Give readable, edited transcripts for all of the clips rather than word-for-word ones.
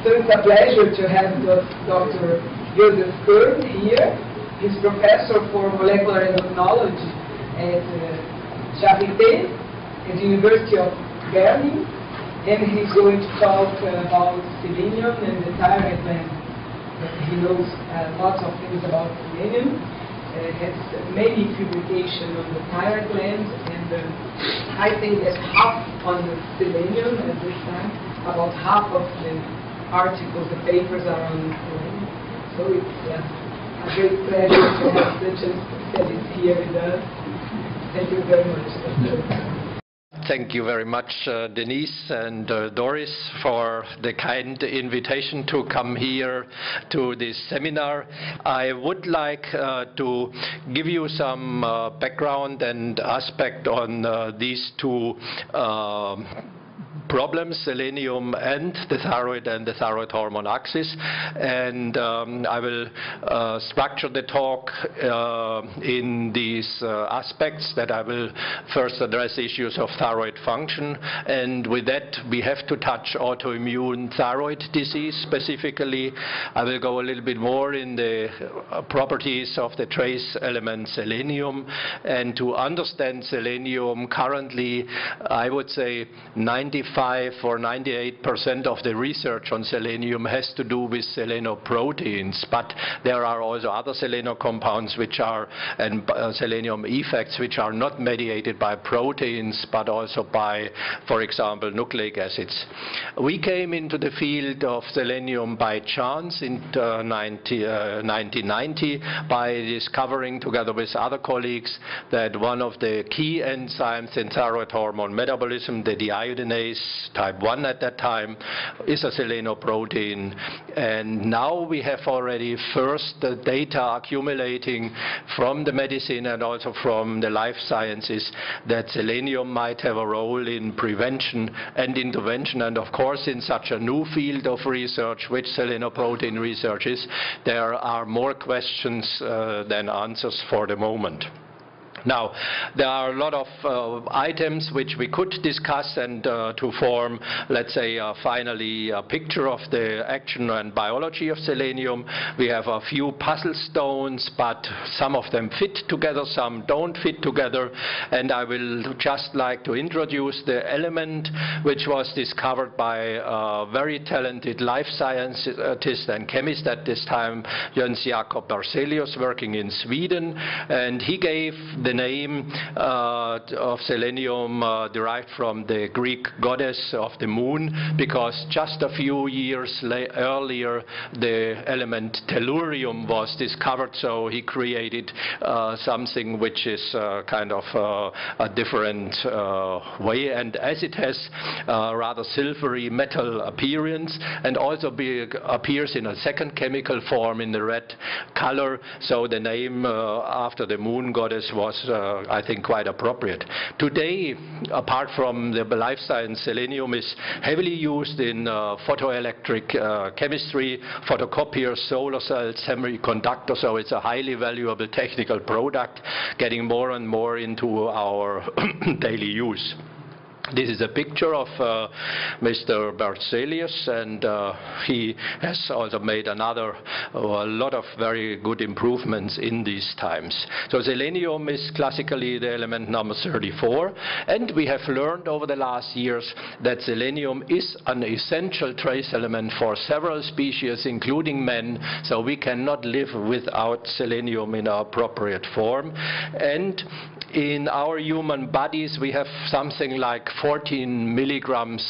So it's a pleasure to have Dr. Josef Köhrle here. He's professor for molecular endocrinology at Charité University of Berlin, and he's going to talk about selenium and the thyroid gland. He knows lots of things about selenium. Has many publications on the thyroid gland, and I think that half on the selenium at this time, about half of the articles, the papers are on selenium. So it's a great pleasure to have such a specialist here with us. Thank you very much, Dr. Thank you very much, Denise and Doris, for the kind invitation to come here to this seminar. I would like to give you some background and aspect on these two problems, selenium and the thyroid hormone axis, and I will structure the talk in these aspects that I will first address issues of thyroid function, and with that we have to touch autoimmune thyroid disease specifically. I will go a little bit more in the properties of the trace element selenium, and to understand selenium currently I would say 95 or 98% of the research on selenium has to do with selenoproteins, but there are also other seleno compounds which are, and selenium effects which are not mediated by proteins but also by, for example, nucleic acids. We came into the field of selenium by chance in 1990 by discovering, together with other colleagues, that one of the key enzymes in thyroid hormone metabolism, the deiodinase type 1 at that time, is a selenoprotein. And now we have already first the data accumulating from the medicine and also from the life sciences that selenium might have a role in prevention and intervention. And of course, in such a new field of research, which selenoprotein research is, there are more questions than answers for the moment. Now, there are a lot of items which we could discuss and to form, let's say, finally a picture of the action and biology of selenium. We have a few puzzle stones, but some of them fit together, some don't fit together, and I will just like to introduce the element which was discovered by a very talented life scientist and chemist at this time, Jöns Jakob Berzelius, working in Sweden, and he gave the name of selenium derived from the Greek goddess of the moon, because just a few years earlier the element tellurium was discovered, so he created something which is kind of a different way, and as it has rather silvery metal appearance and also appears in a second chemical form in the red color, so the name after the moon goddess was I think quite appropriate. Today, apart from the life science, selenium is heavily used in photoelectric chemistry, photocopiers, solar cells, semiconductors, so it's a highly valuable technical product getting more and more into our daily use. This is a picture of Mr. Berzelius, and he has also made a lot of very good improvements in these times. So selenium is classically the element number 34, and we have learned over the last years that selenium is an essential trace element for several species, including men, so we cannot live without selenium in our appropriate form. And in our human bodies we have something like 14 milligrams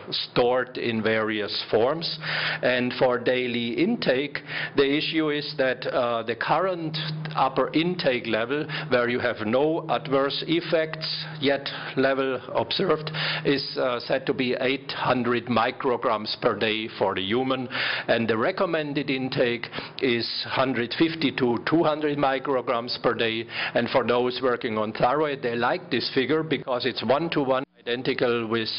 stored in various forms, and for daily intake the issue is that the current upper intake level, where you have no adverse effects yet level observed, is said to be 800 micrograms per day for the human, and the recommended intake is 150 to 200 micrograms per day, and for those working on thyroid they like this figure because it's one-to-one identical with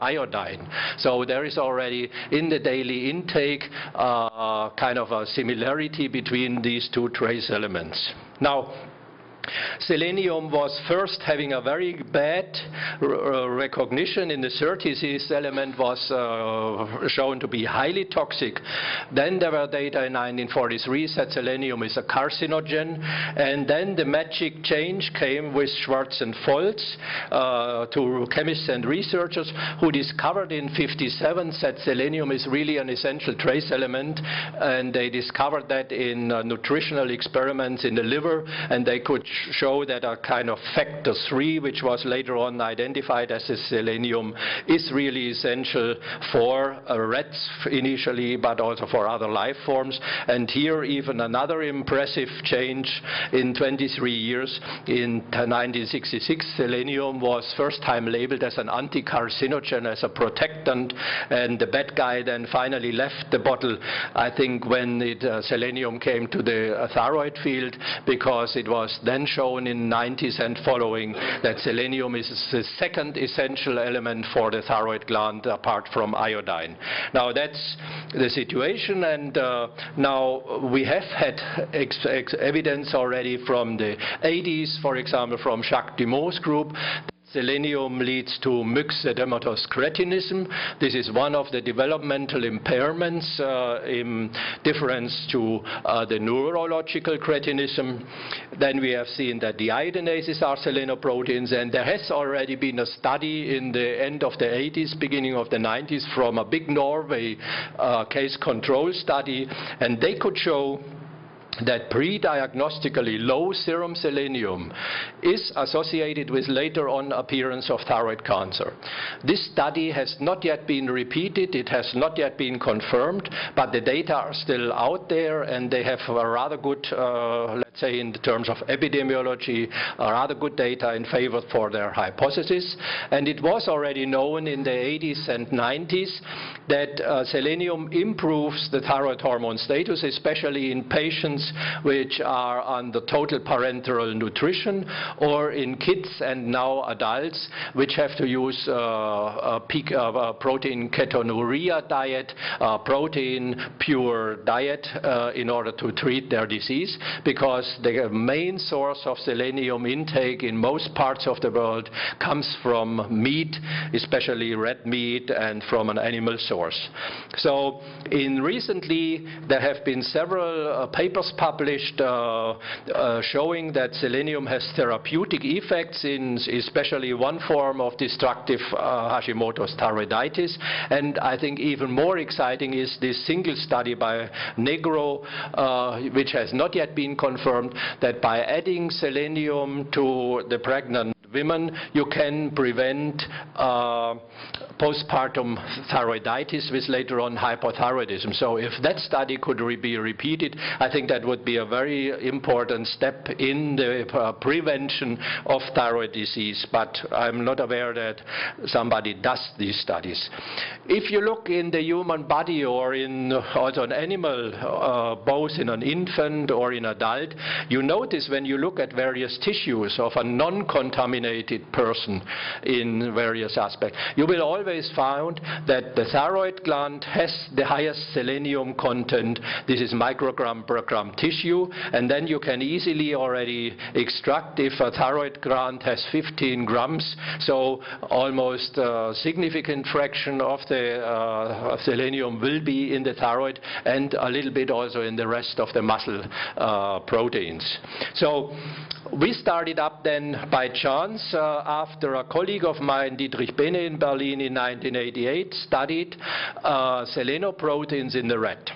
iodine. So there is already in the daily intake kind of a similarity between these two trace elements. Now, Selenium was first having a very bad recognition. In the 30s, this element was shown to be highly toxic. Then there were data in 1943 that selenium is a carcinogen, and then the magic change came with Schwarz and Foltz, two chemists and researchers who discovered in 57 that selenium is really an essential trace element, and they discovered that in nutritional experiments in the liver, and they could show that a kind of factor 3, which was later on identified as a selenium, is really essential for rats initially, but also for other life forms. And here even another impressive change in 23 years. In 1966, selenium was first time labeled as an anti-carcinogen, as a protectant, and the bad guy then finally left the bottle, I think, when selenium came to the thyroid field, because it was then shown in 90s and following that selenium is the second essential element for the thyroid gland apart from iodine. Now that's the situation, and now we have had evidence already from the 80s, for example from Jacques Dumos's group. Selenium leads to myxedematous cretinism. This is one of the developmental impairments in difference to the neurological cretinism. Then we have seen that the iodinases are selenoproteins, and there has already been a study in the end of the 80s, beginning of the 90s, from a big Norway case control study, and they could show that pre-diagnostically low serum selenium is associated with later on appearance of thyroid cancer. This study has not yet been repeated, it has not yet been confirmed, but the data are still out there, and they have a rather good, let's say in terms of epidemiology, rather good data in favor for their hypothesis. And it was already known in the 80s and 90s that selenium improves the thyroid hormone status, especially in patients which are on the total parenteral nutrition, or in kids and now adults which have to use a protein ketonuria diet, protein pure diet in order to treat their disease, because the main source of selenium intake in most parts of the world comes from meat, especially red meat, and from an animal source. So recently there have been several papers published showing that selenium has therapeutic effects in especially one form of destructive Hashimoto's thyroiditis. And I think even more exciting is this single study by Negro, which has not yet been confirmed, that by adding selenium to the pregnant women, you can prevent postpartum thyroiditis with later on hypothyroidism. So if that study could be repeated, I think that would be a very important step in the prevention of thyroid disease, but I'm not aware that somebody does these studies. If you look in the human body or in also an animal, both in an infant or in adult, you notice when you look at various tissues of a non-contaminated person in various aspects, you will always find that the thyroid gland has the highest selenium content. This is microgram per gram tissue, and then you can easily already extract if a thyroid gland has 15 grams, so almost a significant fraction of the selenium will be in the thyroid, and a little bit also in the rest of the muscle proteins. So we started up then by chance after a colleague of mine, Dietrich Bene in Berlin in 1988, studied selenoproteins in the rat.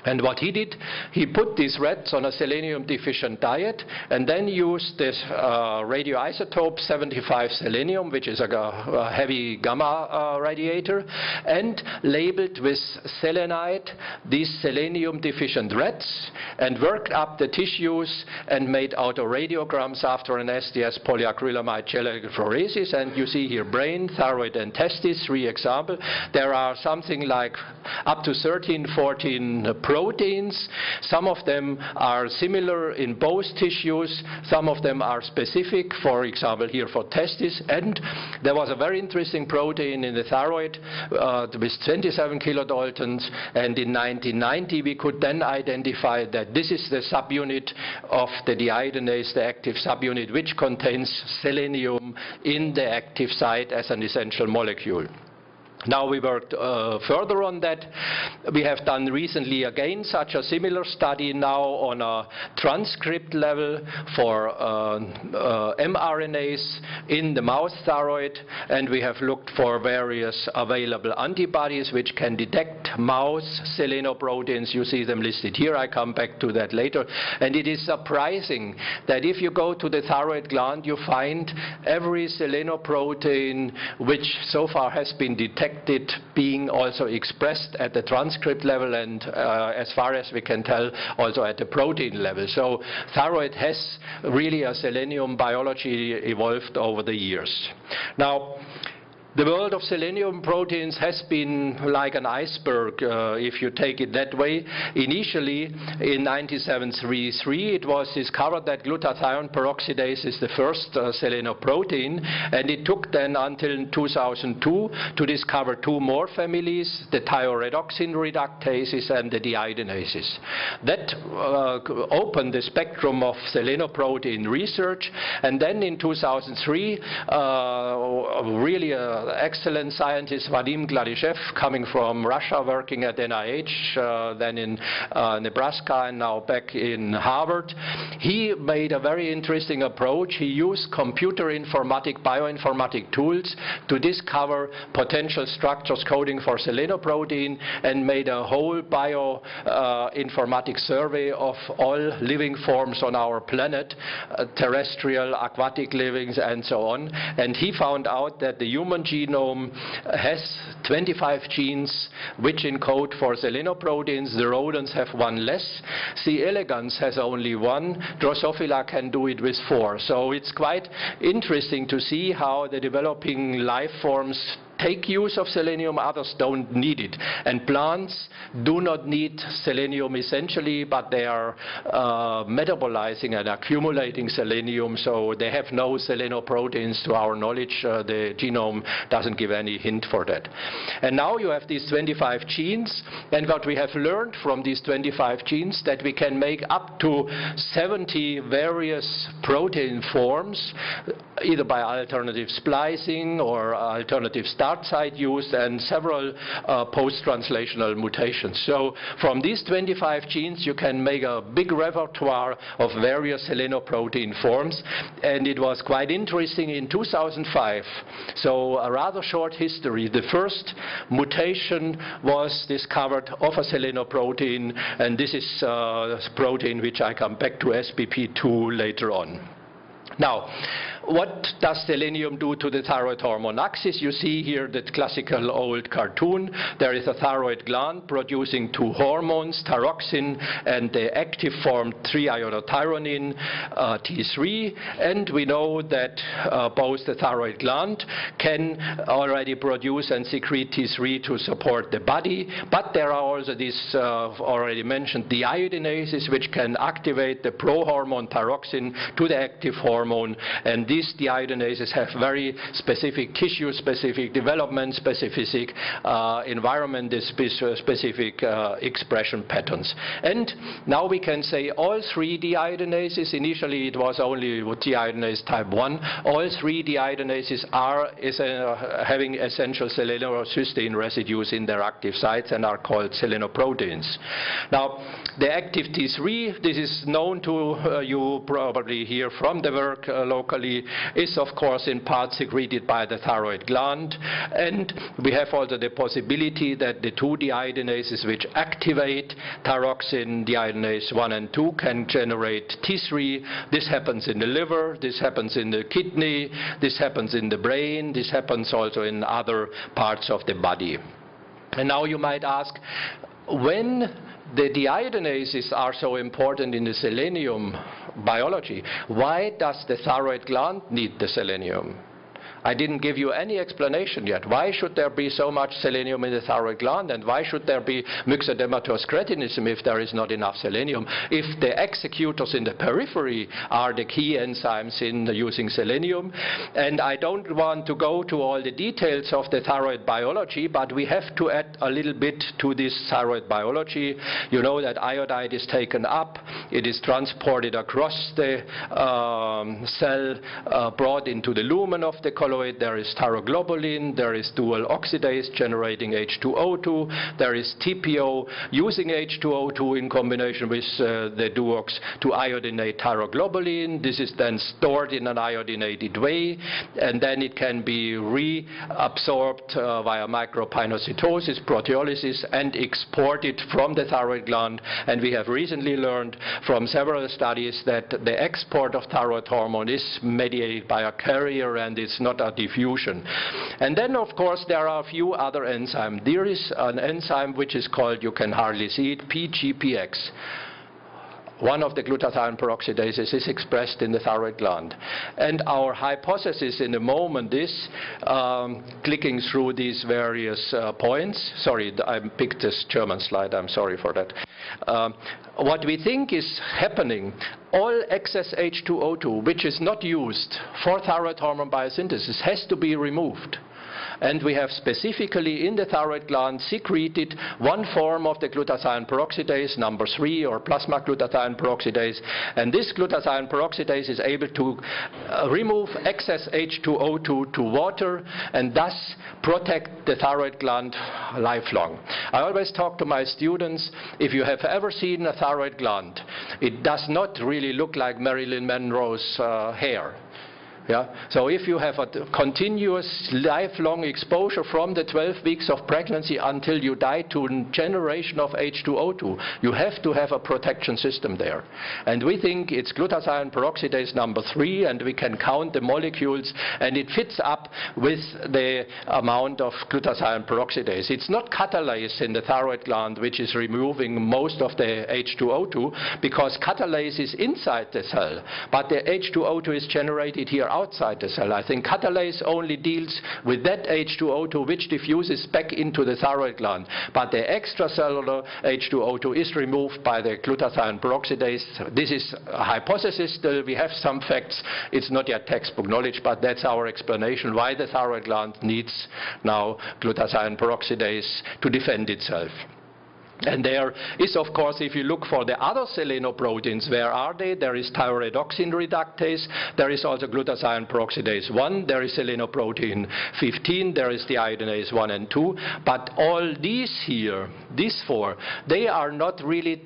And what he did, he put these rats on a selenium-deficient diet and then used this radioisotope 75 selenium, which is a heavy gamma radiator, and labeled with selenite these selenium-deficient rats, and worked up the tissues and made autoradiograms after an SDS polyacrylamide gel electrophoresis. And you see here brain, thyroid, and testes, 3 examples. There are something like up to 13, 14 proteins. Some of them are similar in both tissues. Some of them are specific, for example, here for testis. And there was a very interesting protein in the thyroid with 27 kilodaltons. And in 1990, we could then identify that this is the subunit of the deiodinase, the active subunit, which contains selenium in the active site as an essential molecule. Now we worked further on that. We have done recently again such a similar study now on a transcript level for mRNAs in the mouse thyroid, and we have looked for various available antibodies which can detect mouse selenoproteins. You see them listed here. I come back to that later. And it is surprising that if you go to the thyroid gland, you find every selenoprotein which so far has been detected being also expressed at the transcript level, and as far as we can tell, also at the protein level. So thyroid has really a selenium biology evolved over the years. Now, the world of selenium proteins has been like an iceberg, if you take it that way. Initially, in 1933, it was discovered that glutathione peroxidase is the first selenoprotein, and it took then until 2002 to discover two more families, the thioredoxin reductases and the deiodinases. That opened the spectrum of selenoprotein research, and then in 2003, really excellent scientist Vadim Gladyshev, coming from Russia, working at NIH, then in Nebraska, and now back in Harvard. He made a very interesting approach. He used computer informatic, bioinformatic tools to discover potential structures coding for selenoprotein, and made a whole bioinformatic survey of all living forms on our planet, terrestrial, aquatic livings, and so on. And he found out that the human genome has 25 genes which encode for selenoproteins. The rodents have one less. C. elegans has only one. Drosophila can do it with 4. So it's quite interesting to see how the developing life forms take use of selenium, others don't need it. And plants do not need selenium essentially, but they are metabolizing and accumulating selenium, so they have no selenoproteins to our knowledge. The genome doesn't give any hint for that. And now you have these 25 genes, and what we have learned from these 25 genes, that we can make up to 70 various protein forms, either by alternative splicing or alternative start site use, and several post-translational mutations. So from these 25 genes you can make a big repertoire of various selenoprotein forms, and it was quite interesting in 2005, so a rather short history, the first mutation was discovered of a selenoprotein, and this is a protein which I come back to, SBP2, later on. Now, what does selenium do to the thyroid hormone axis? You see here that classical old cartoon. There is a thyroid gland producing two hormones, thyroxine and the active form 3-iodothyronine, T3. And we know that both the thyroid gland can already produce and secrete T3 to support the body. But there are also these already mentioned deiodinases, which can activate the prohormone thyroxine to the active hormone. And these deiodinases have very specific tissue-specific, development-specific, environment-specific expression patterns. And now we can say all three deiodinases, initially it was only deiodinase type 1, all three deiodinases are having essential selenocysteine residues in their active sites and are called selenoproteins. Now, the active T3, this is known to you probably hear from the work locally, is of course in part secreted by the thyroid gland, and we have also the possibility that the two deiodinases which activate thyroxine, deiodinase 1 and 2, can generate T3. This happens in the liver, this happens in the kidney, this happens in the brain, this happens also in other parts of the body. And now you might ask, when the deiodinases are so important in the selenium biology, why does the thyroid gland need the selenium? I didn't give you any explanation yet. Why should there be so much selenium in the thyroid gland, and why should there be myxodermatous cretinism if there is not enough selenium? If the executors in the periphery are the key enzymes in using selenium. And I don't want to go to all the details of the thyroid biology, but we have to add a little bit to this thyroid biology. You know that iodide is taken up, it is transported across the cell, brought into the lumen of the colloid. There is thyroglobulin, there is dual oxidase generating H2O2, there is TPO using H2O2 in combination with the duox to iodinate thyroglobulin. This is then stored in an iodinated way, and then it can be reabsorbed via micropinocytosis, proteolysis, and exported from the thyroid gland. And we have recently learned from several studies that the export of thyroid hormone is mediated by a carrier, and it's not a diffusion. And then, of course, there are a few other enzymes. There is an enzyme which is called, you can hardly see it, PGPX. One of the glutathione peroxidases is expressed in the thyroid gland. And our hypothesis in the moment is, clicking through these various points, sorry, I picked this German slide, I'm sorry for that. What we think is happening, all excess H2O2, which is not used for thyroid hormone biosynthesis, has to be removed. And we have specifically in the thyroid gland secreted one form of the glutathione peroxidase, number 3, or plasma glutathione peroxidase. And this glutathione peroxidase is able to remove excess H2O2 to water and thus protect the thyroid gland lifelong. I always talk to my students, if you have ever seen a thyroid gland, it does not really look like Marilyn Monroe's hair. Yeah? So if you have a continuous lifelong exposure from the 12 weeks of pregnancy until you die to a generation of H2O2, you have to have a protection system there. And we think it's glutathione peroxidase number 3, and we can count the molecules, and it fits up with the amount of glutathione peroxidase. It's not catalase in the thyroid gland which is removing most of the H2O2, because catalase is inside the cell, but the H2O2 is generated here outside the cell. I think catalase only deals with that H2O2 which diffuses back into the thyroid gland, but the extracellular H2O2 is removed by the glutathione peroxidase. This is a hypothesis, still we have some facts, it's not yet textbook knowledge, but that's our explanation why the thyroid gland needs now glutathione peroxidase to defend itself. And there is, of course, if you look for the other selenoproteins, where are they? There is thyroidoxin reductase, there is also glutathione peroxidase 1, there is selenoprotein 15, there is the iodinase 1 and 2, but all these here, these 4, they are not really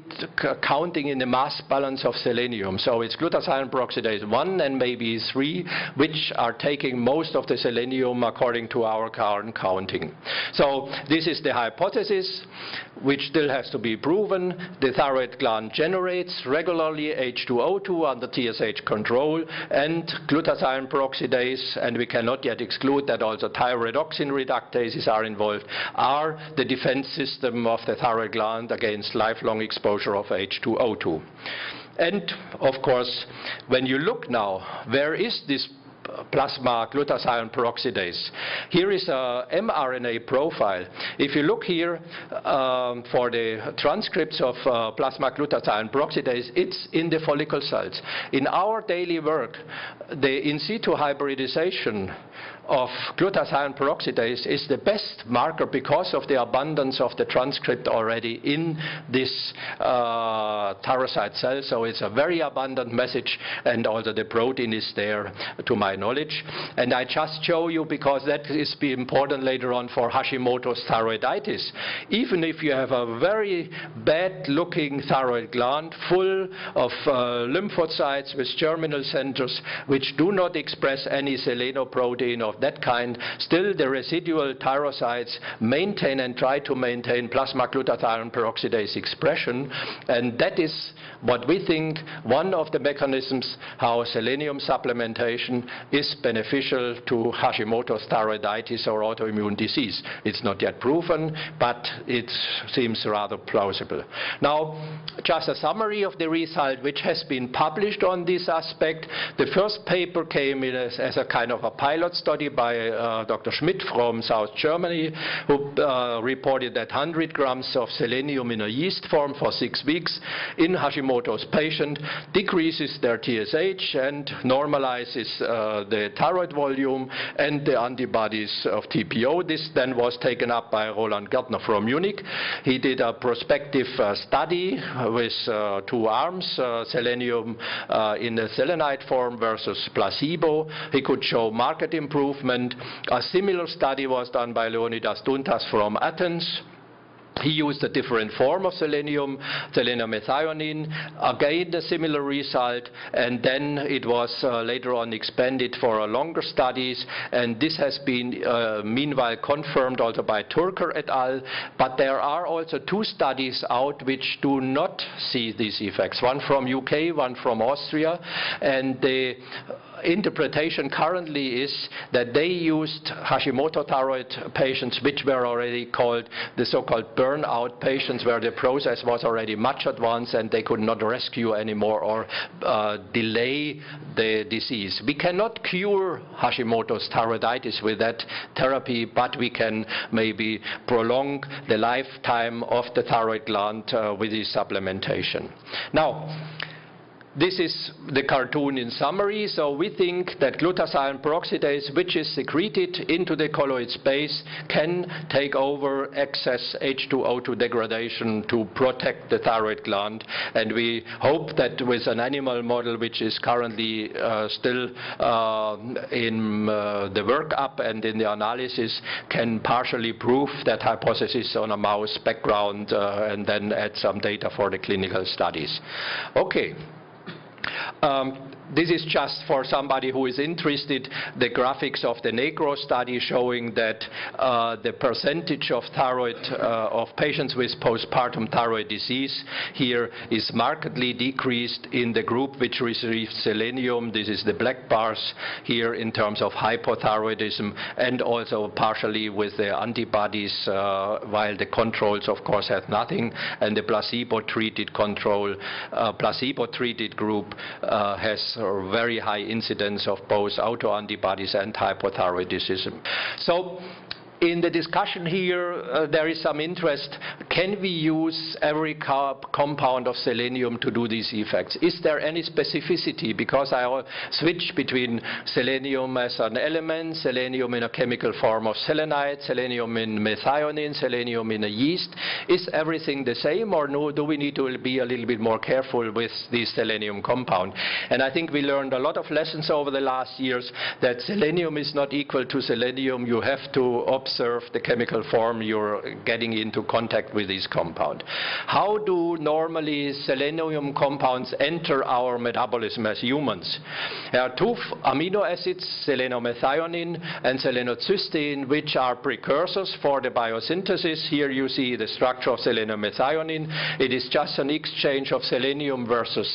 counting in the mass balance of selenium. So it's glutathione peroxidase 1 and maybe 3, which are taking most of the selenium according to our current counting. So this is the hypothesis, which still has to be proven. The thyroid gland generates regularly H2O2 under TSH control and glutathione peroxidase, and we cannot yet exclude that also thyroidoxin reductases are involved, are the defense system of the thyroid gland against lifelong exposure of H2O2. And of course, when you look now, where is this plasma glutathione peroxidase? Here is a mRNA profile. If you look here for the transcripts of plasma glutathione peroxidase, it's in the follicle cells. In our daily work, the in situ hybridization of glutathione peroxidase is the best marker because of the abundance of the transcript already in this thyrocyte cell. So it's a very abundant message, and also the protein is there to my knowledge. And I just show you because that is be important later on for Hashimoto's thyroiditis. Even if you have a very bad looking thyroid gland full of lymphocytes with germinal centers which do not express any selenoprotein of that kind, still the residual thyrocytes maintain and try to maintain plasma glutathione peroxidase expression, and that is what we think one of the mechanisms how selenium supplementation is beneficial to Hashimoto's thyroiditis or autoimmune disease. It's not yet proven, but it seems rather plausible. Now, just a summary of the result which has been published on this aspect. The first paper came in as a kind of a pilot study by Dr. Schmidt from South Germany, who reported that 100 grams of selenium in a yeast form for 6 weeks in Hashimoto's patient decreases their TSH and normalizes the thyroid volume and the antibodies of TPO. This then was taken up by Roland Gärtner from Munich. He did a prospective study with 2 arms, selenium in the selenite form versus placebo. He could show marked improvement. A similar study was done by Leonidas Duntas from Athens. He used a different form of selenium, methionine, again a similar result, and then it was later on expanded for longer studies, and this has been meanwhile confirmed also by Turker et al. But there are also 2 studies out which do not see these effects, one from UK, one from Austria, and the interpretation currently is that they used Hashimoto thyroid patients which were already called the so-called burnout patients, where the process was already much advanced and they could not rescue anymore or delay the disease. We cannot cure Hashimoto's thyroiditis with that therapy, but we can maybe prolong the lifetime of the thyroid gland with this supplementation. Now, this is the cartoon in summary. So we think that glutathione peroxidase, which is secreted into the colloid space, can take over excess H2O2 degradation to protect the thyroid gland. And we hope that with an animal model, which is currently still in the workup and in the analysis, can partially prove that hypothesis on a mouse background and then add some data for the clinical studies. Okay. This is just for somebody who is interested, the graphics of the NEGRO study showing that the percentage of thyroid of patients with postpartum thyroid disease here is markedly decreased in the group which received selenium. This is the black bars here in terms of hypothyroidism, and also partially with the antibodies, while the controls of course had nothing, and the placebo-treated control, placebo-treated group has a very high incidence of both autoantibodies and hypothyroidism. So in the discussion here, there is some interest. Can we use every compound of selenium to do these effects? Is there any specificity? Because I switch between selenium as an element, selenium in a chemical form of selenite, selenium in methionine, selenium in a yeast. Is everything the same, or no, do we need to be a little bit more careful with this selenium compound? And I think we learned a lot of lessons over the last years that selenium is not equal to selenium. You have to observe the chemical form you're getting into contact with this compound. How do normally selenium compounds enter our metabolism as humans? There are 2 amino acids, selenomethionine and selenocysteine, which are precursors for the biosynthesis. Here you see the structure of selenomethionine. It is just an exchange of selenium versus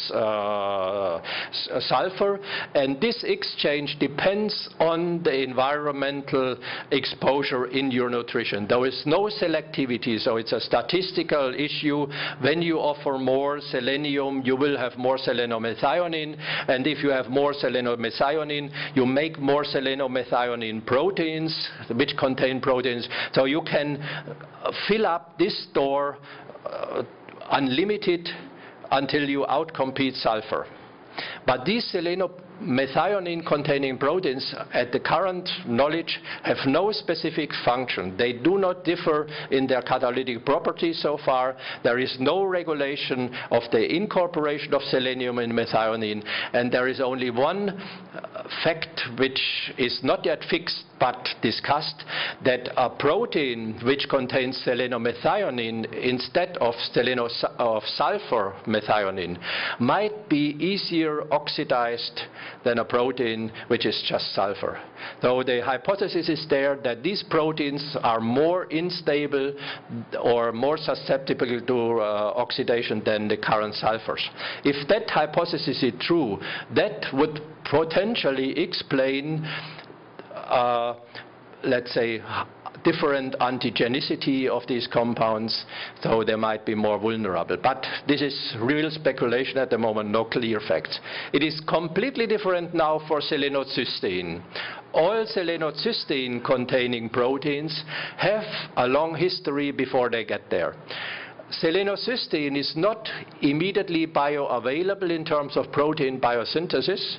sulfur, and this exchange depends on the environmental exposure in your nutrition. There is no selectivity, so it's a statistical issue. When you offer more selenium, you will have more selenomethionine, and if you have more selenomethionine, you make more selenomethionine proteins, which contain proteins, so you can fill up this store unlimited until you outcompete sulfur. But these selenomethionine containing proteins, at the current knowledge, have no specific function. They do not differ in their catalytic properties so far. There is no regulation of the incorporation of selenium in methionine, and there is only one fact which is not yet fixed but discussed, that a protein which contains selenomethionine instead of sulfur methionine might be easier oxidized than a protein which is just sulfur. So the hypothesis is there that these proteins are more unstable or more susceptible to oxidation than the current sulfurs. If that hypothesis is true, that would potentially explain, let's say, different antigenicity of these compounds, so they might be more vulnerable. But this is real speculation at the moment, no clear facts. It is completely different now for selenocysteine. All selenocysteine containing proteins have a long history before they get there. Selenocysteine is not immediately bioavailable in terms of protein biosynthesis,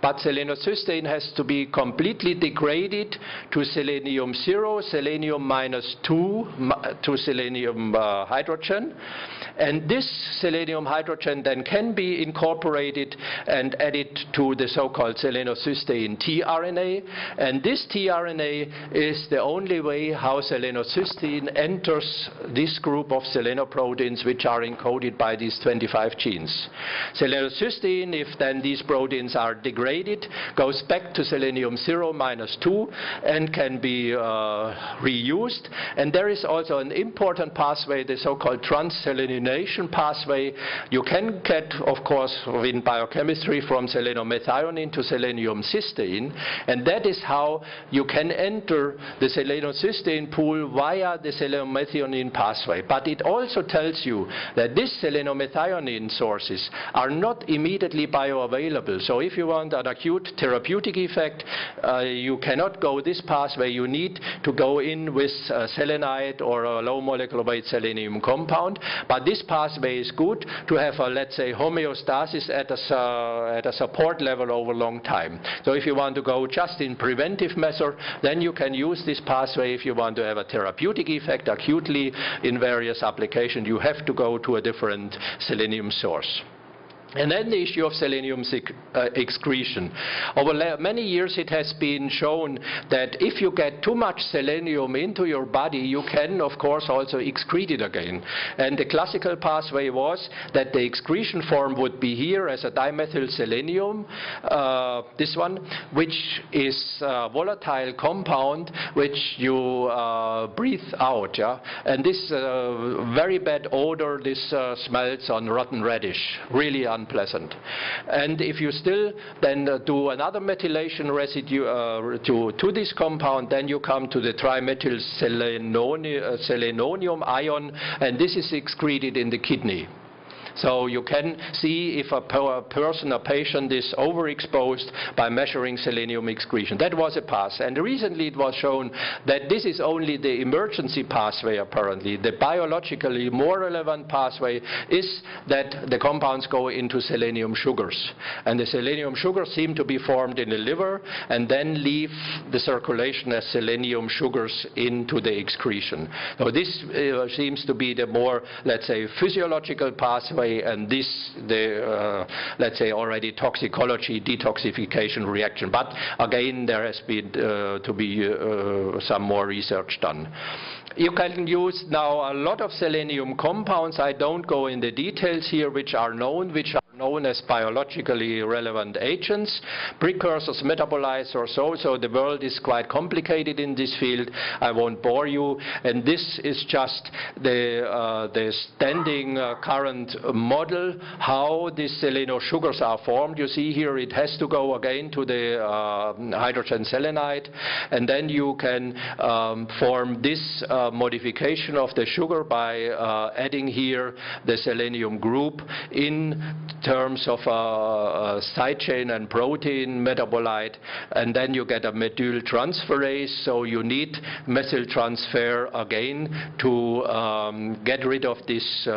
but selenocysteine has to be completely degraded to selenium 0, selenium -2 to selenium hydrogen. And this selenium hydrogen then can be incorporated and added to the so-called selenocysteine tRNA. And this tRNA is the only way how selenocysteine enters this group of selenoproteins which are encoded by these 25 genes. Selenocysteine, if then these proteins are degraded, goes back to selenium 0 -2 and can be reused. And there is also an important pathway, the so-called transselenation pathway. You can get, of course, in biochemistry from selenomethionine to selenium cysteine, and that is how you can enter the selenocysteine pool via the selenomethionine pathway. But it also tells you that these selenomethionine sources are not immediately bioavailable. So if you want an acute therapeutic effect, you cannot go this pathway. You need to go in with selenide or a low molecular weight selenium compound. But this pathway is good to have a, let's say, homeostasis at a support level over a long time. So if you want to go just in preventive measure, then you can use this pathway. If you want to have a therapeutic effect acutely in various applications, you have to go to a different selenium source. And then the issue of selenium excretion. Over many years it has been shown that if you get too much selenium into your body, you can of course also excrete it again. And the classical pathway was that the excretion form would be here as a dimethyl selenium, this one, which is a volatile compound which you breathe out. Yeah? And this very bad odor, this smells on rotten radish, really unpleasant. And if you still then do another methylation residue to this compound, then you come to the trimethyl selenonium ion, and this is excreted in the kidney. So you can see if a patient is overexposed by measuring selenium excretion. That was a path. And recently it was shown that this is only the emergency pathway apparently. The biologically more relevant pathway is that the compounds go into selenium sugars. And the selenium sugars seem to be formed in the liver and then leave the circulation as selenium sugars into the excretion. So this seems to be the more, let's say, physiological pathway, and this the let's say already toxicology detoxification reaction. But again, there has been to be some more research done. You can use now a lot of selenium compounds. I don't go in the details here, which are known as biologically relevant agents, precursors, metabolites, so the world is quite complicated in this field. I won't bore you. And this is just the standing current model, how these seleno sugars are formed. You see here it has to go again to the hydrogen selenide, and then you can form this modification of the sugar by adding here the selenium group in terms of side chain and protein metabolite, and then you get a methyl transferase. So you need methyl transfer again to get rid of this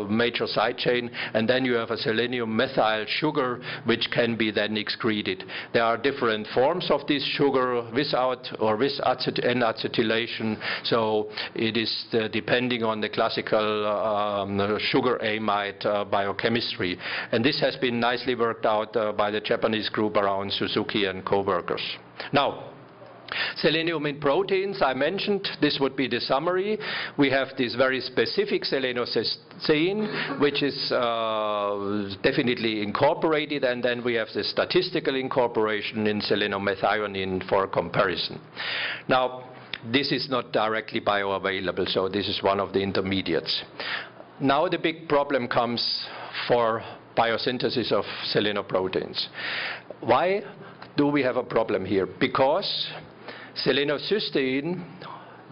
major side chain, and then you have a selenium methyl sugar which can be then excreted. There are different forms of this sugar, without or with N-acetylation, so it is depending on the classical sugar amide biochemistry. And this has been nicely worked out by the Japanese group around Suzuki and co-workers. Now, Selenium in proteins, I mentioned, this would be the summary. We have this very specific selenocysteine, which is definitely incorporated, and then we have the statistical incorporation in selenomethionine for comparison. Now, this is not directly bioavailable, so this is one of the intermediates. Now the big problem comes for biosynthesis of selenoproteins. Why do we have a problem here? Because selenocysteine,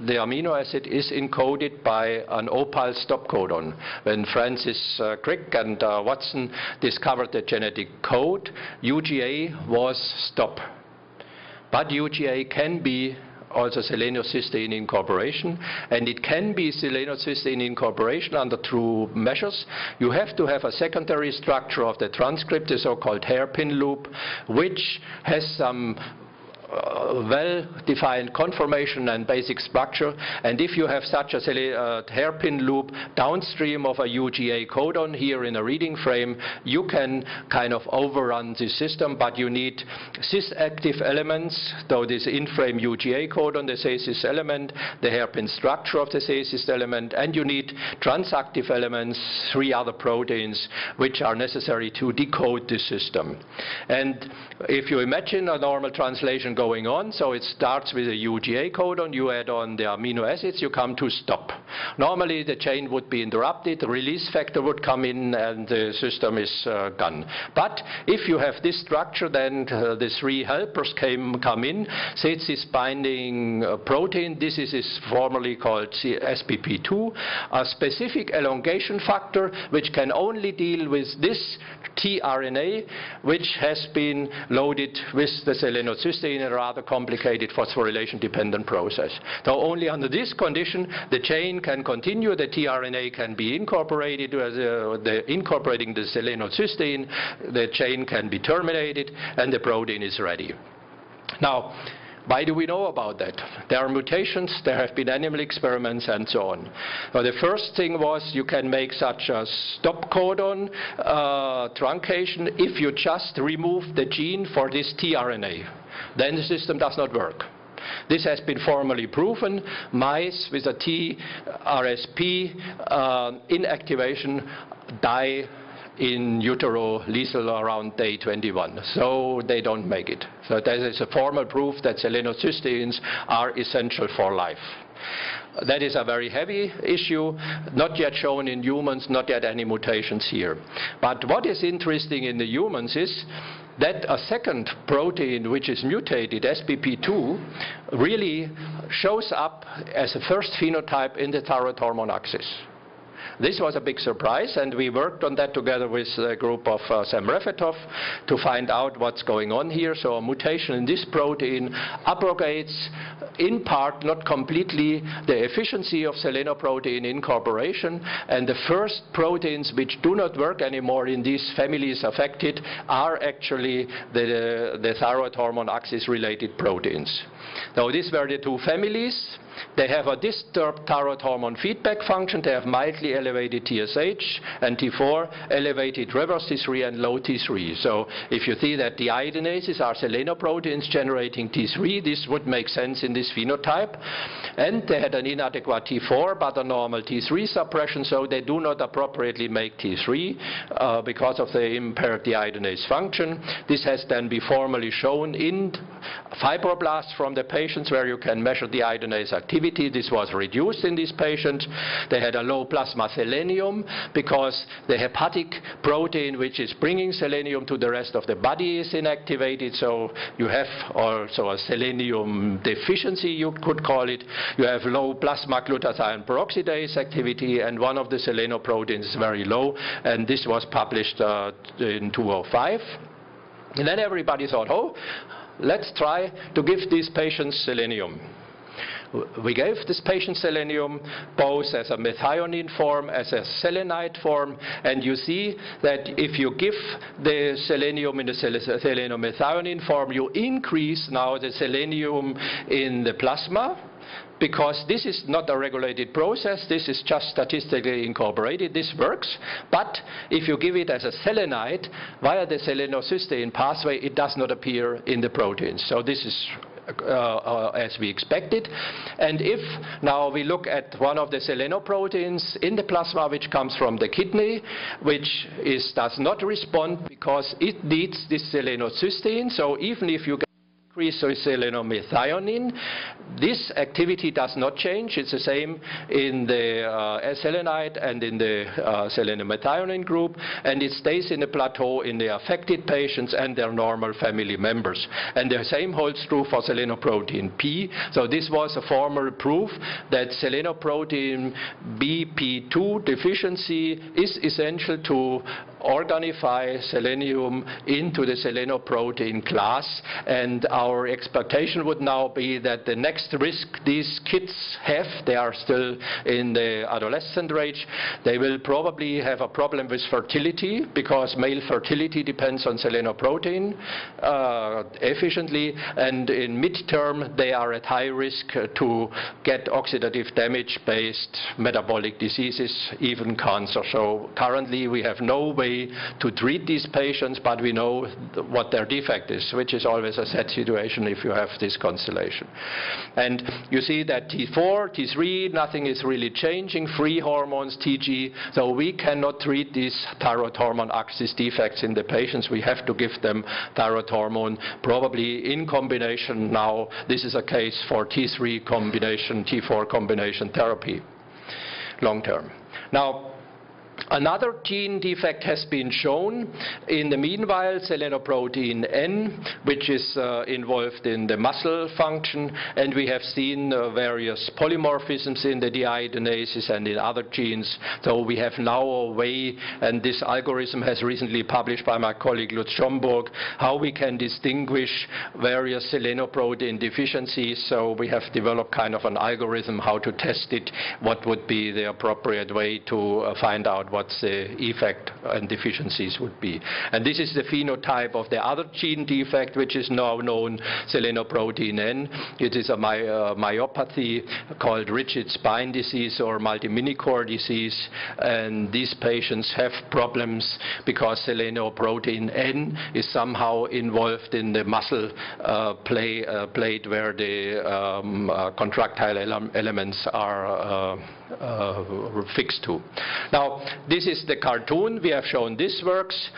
the amino acid, is encoded by an opal stop codon. When Francis Crick and Watson discovered the genetic code, UGA was stop. But UGA can be also selenocysteine incorporation, and it can be selenocysteine incorporation under two measures. You have to have a secondary structure of the transcript, the so-called hairpin loop, which has some well-defined conformation and basic structure, and if you have such a hairpin loop downstream of a UGA codon here in a reading frame, you can kind of overrun the system, but you need cis-active elements, though this in-frame UGA codon, the cis element, the hairpin structure of the cis element, and you need transactive elements, 3 other proteins, which are necessary to decode the system. And if you imagine a normal translation going on, so it starts with a UGA codon, you add on the amino acids, you come to stop. Normally the chain would be interrupted, the release factor would come in, and the system is gone. But if you have this structure, then the 3 helpers come in, cis binding protein, this is formerly called SPP2, a specific elongation factor which can only deal with this tRNA, which has been loaded with the selenocysteine, a rather complicated phosphorylation-dependent process. So only under this condition, the chain can continue, the tRNA can be incorporated, incorporating the selenocysteine, the chain can be terminated, and the protein is ready. Now, why do we know about that? There are mutations, there have been animal experiments, and so on. Now, the first thing was you can make such a stop codon truncation if you just remove the gene for this tRNA. Then the system does not work. This has been formally proven. Mice with a TRSP inactivation die in utero lethal around day 21. So they don't make it. So that is a formal proof that selenocysteines are essential for life. That is a very heavy issue, not yet shown in humans, not yet any mutations here. But what is interesting in the humans is that a second protein which is mutated, SPP2, really shows up as a first phenotype in the thyroid hormone axis. This was a big surprise, and we worked on that together with a group of Sam Refetov to find out what's going on here. So a mutation in this protein abrogates, in part, not completely, the efficiency of selenoprotein incorporation, and the first proteins which do not work anymore in these families affected are actually the thyroid hormone axis-related proteins. Now, these were the 2 families. They have a disturbed thyroid hormone feedback function. They have mildly elevated TSH and T4, elevated reverse T3 and low T3. So if you see that the iodinases are selenoproteins generating T3, this would make sense in this phenotype. And they had an inadequate T4 but a normal T3 suppression, so they do not appropriately make T3 because of the impaired deiodinase function. This has then been formally shown in fibroblasts from the patients where you can measure the iodinase activity. This was reduced in these patients. They had a low plasma selenium because the hepatic protein which is bringing selenium to the rest of the body is inactivated, so you have also a selenium deficiency, you could call it. You have low plasma glutathione peroxidase activity, and one of the selenoproteins is very low, and this was published in 2005. And then everybody thought, oh, let's try to give these patients selenium. We gave this patient selenium both as a methionine form, as a selenite form, and you see that if you give the selenium in the selenomethionine form, you increase now the selenium in the plasma, because this is not a regulated process, this is just statistically incorporated, this works. But if you give it as a selenite via the selenocysteine pathway, it does not appear in the proteins. So this is as we expected. And if now we look at one of the selenoproteins in the plasma, which comes from the kidney, which does not respond because it needs this selenocysteine, so even if you increase selenomethionine, this activity does not change. It's the same in the selenite and in the selenomethionine group, and it stays in a plateau in the affected patients and their normal family members. And the same holds true for selenoprotein P. So this was a formal proof that selenoprotein BP2 deficiency is essential to organify selenium into the selenoprotein class, and our expectation would now be that the next risk these kids have, they are still in the adolescent age, they will probably have a problem with fertility, because male fertility depends on selenoprotein efficiently, and in midterm they are at high risk to get oxidative damage-based metabolic diseases, even cancer. So currently we have no way to treat these patients, but we know what their defect is, which is always a sad situation if you have this constellation. And you see that T4, T3, nothing is really changing, free hormones, TG, so we cannot treat these thyroid hormone axis defects in the patients. We have to give them thyroid hormone, probably in combination now. This is a case for T3 combination, T4 combination therapy, long term. Now, another gene defect has been shown. In the meanwhile, selenoprotein N, which is involved in the muscle function, and we have seen various polymorphisms in the deiodinases and in other genes. So we have now a way, and this algorithm has recently published by my colleague Lutz Schomburg, how we can distinguish various selenoprotein deficiencies. So we have developed kind of an algorithm how to test it, what would be the appropriate way to find out what the effect and deficiencies would be. And this is the phenotype of the other gene defect, which is now known, selenoprotein N. It is a myopathy called rigid spine disease or multiminicore disease, and these patients have problems because selenoprotein N is somehow involved in the muscle plate where the contractile elements are fixed to. Now, this is the cartoon. We have shown this works,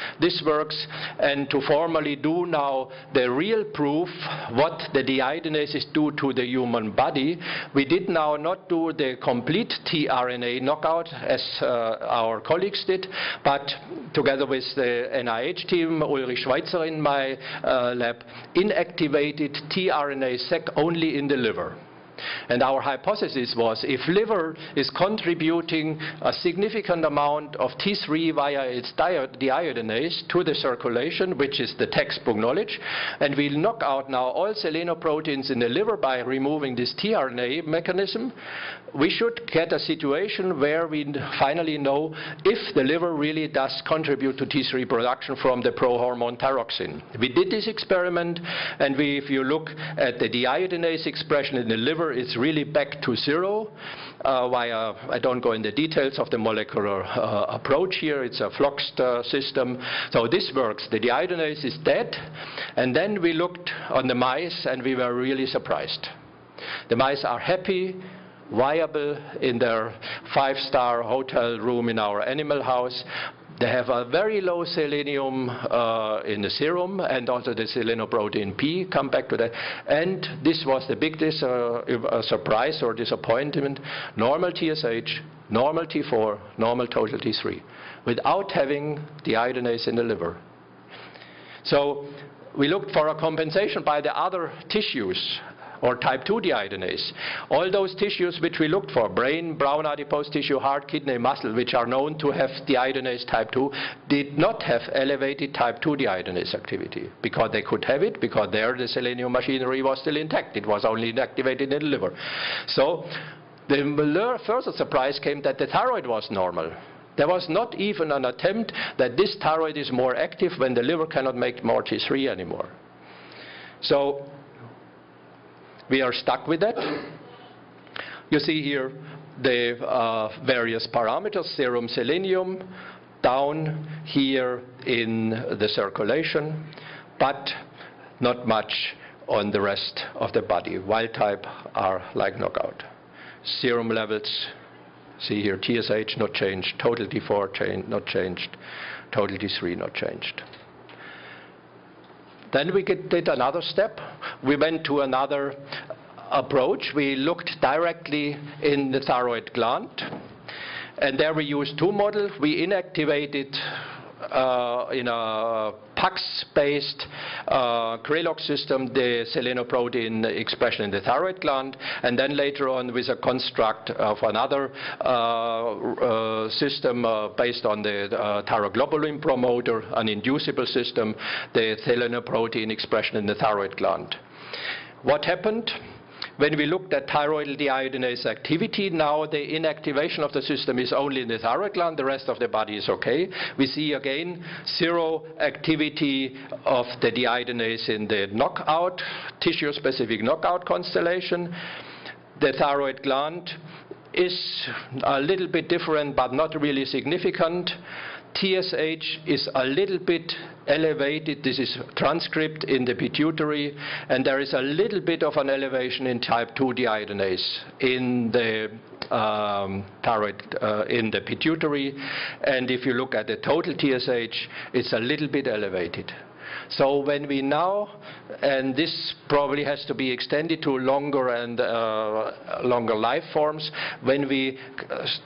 and to formally do now the real proof what the deiodinases do to the human body, we did now not do the complete tRNA knockout as our colleagues did, but together with the NIH team, Ulrich Schweitzer in my lab, inactivated tRNA-seq only in the liver. And our hypothesis was, if liver is contributing a significant amount of T3 via its deiodinase to the circulation, which is the textbook knowledge, and we'll knock out now all selenoproteins in the liver by removing this tRNA mechanism, we should get a situation where we finally know if the liver really does contribute to T3 production from the prohormone thyroxine. We did this experiment, and if you look at the deiodinase expression in the liver, it's really back to zero. I don't go in the details of the molecular approach here. It's a fluxed system. So this works. The deiodinase is dead. And then we looked on the mice, and we were really surprised. The mice are happy, viable in their 5-star hotel room in our animal house. They have a very low selenium in the serum, and also the selenoprotein P, come back to that. And this was the big surprise or disappointment, normal TSH, normal T4, normal total T3, without having the iodinase in the liver. So we looked for a compensation by the other tissues, or type 2 deiodinase. All those tissues which we looked for, brain, brown adipose tissue, heart, kidney, muscle, which are known to have deiodinase type 2, did not have elevated type 2 deiodinase activity, because they could have it, because there the selenium machinery was still intact. It was only inactivated in the liver. So the further surprise came that the thyroid was normal. There was not even an attempt that this thyroid is more active when the liver cannot make more T3 anymore. So we are stuck with that. You see here the various parameters, serum selenium, down here in the circulation, but not much on the rest of the body. Wild type are like knockout. Serum levels, see here, TSH not changed, total T4 not changed, total T3 not changed. Then we did another step. We went to another approach. We looked directly in the thyroid gland. And there we used two models. We inactivated in a PAX-based Krelog system the selenoprotein expression in the thyroid gland, and then later on with a construct of another system based on the thyroglobulin promoter, an inducible system, the selenoprotein expression in the thyroid gland. What happened? When we looked at thyroid deiodinase activity, now the inactivation of the system is only in the thyroid gland, the rest of the body is okay. We see again zero activity of the deiodinase in the knockout, tissue-specific knockout constellation. The thyroid gland is a little bit different, but not really significant. TSH is a little bit elevated. This is transcript in the pituitary, and there is a little bit of an elevation in type 2 deiodinase in the thyroid, in the pituitary. And if you look at the total TSH, it's a little bit elevated. So when we now, and this probably has to be extended to longer and longer life forms, when we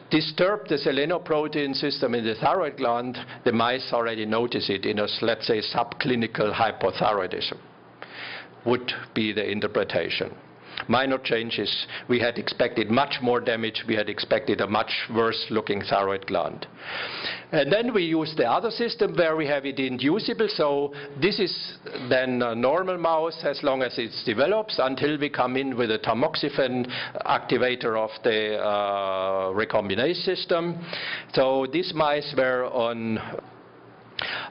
disturb the selenoprotein system in the thyroid gland, the mice already notice it in a, let's say, subclinical hypothyroidism, would be the interpretation. Minor changes. We had expected much more damage. We had expected a much worse looking thyroid gland. And then we use the other system where we have it inducible. So this is then a normal mouse as long as it develops until we come in with a tamoxifen activator of the recombinase system. So these mice were on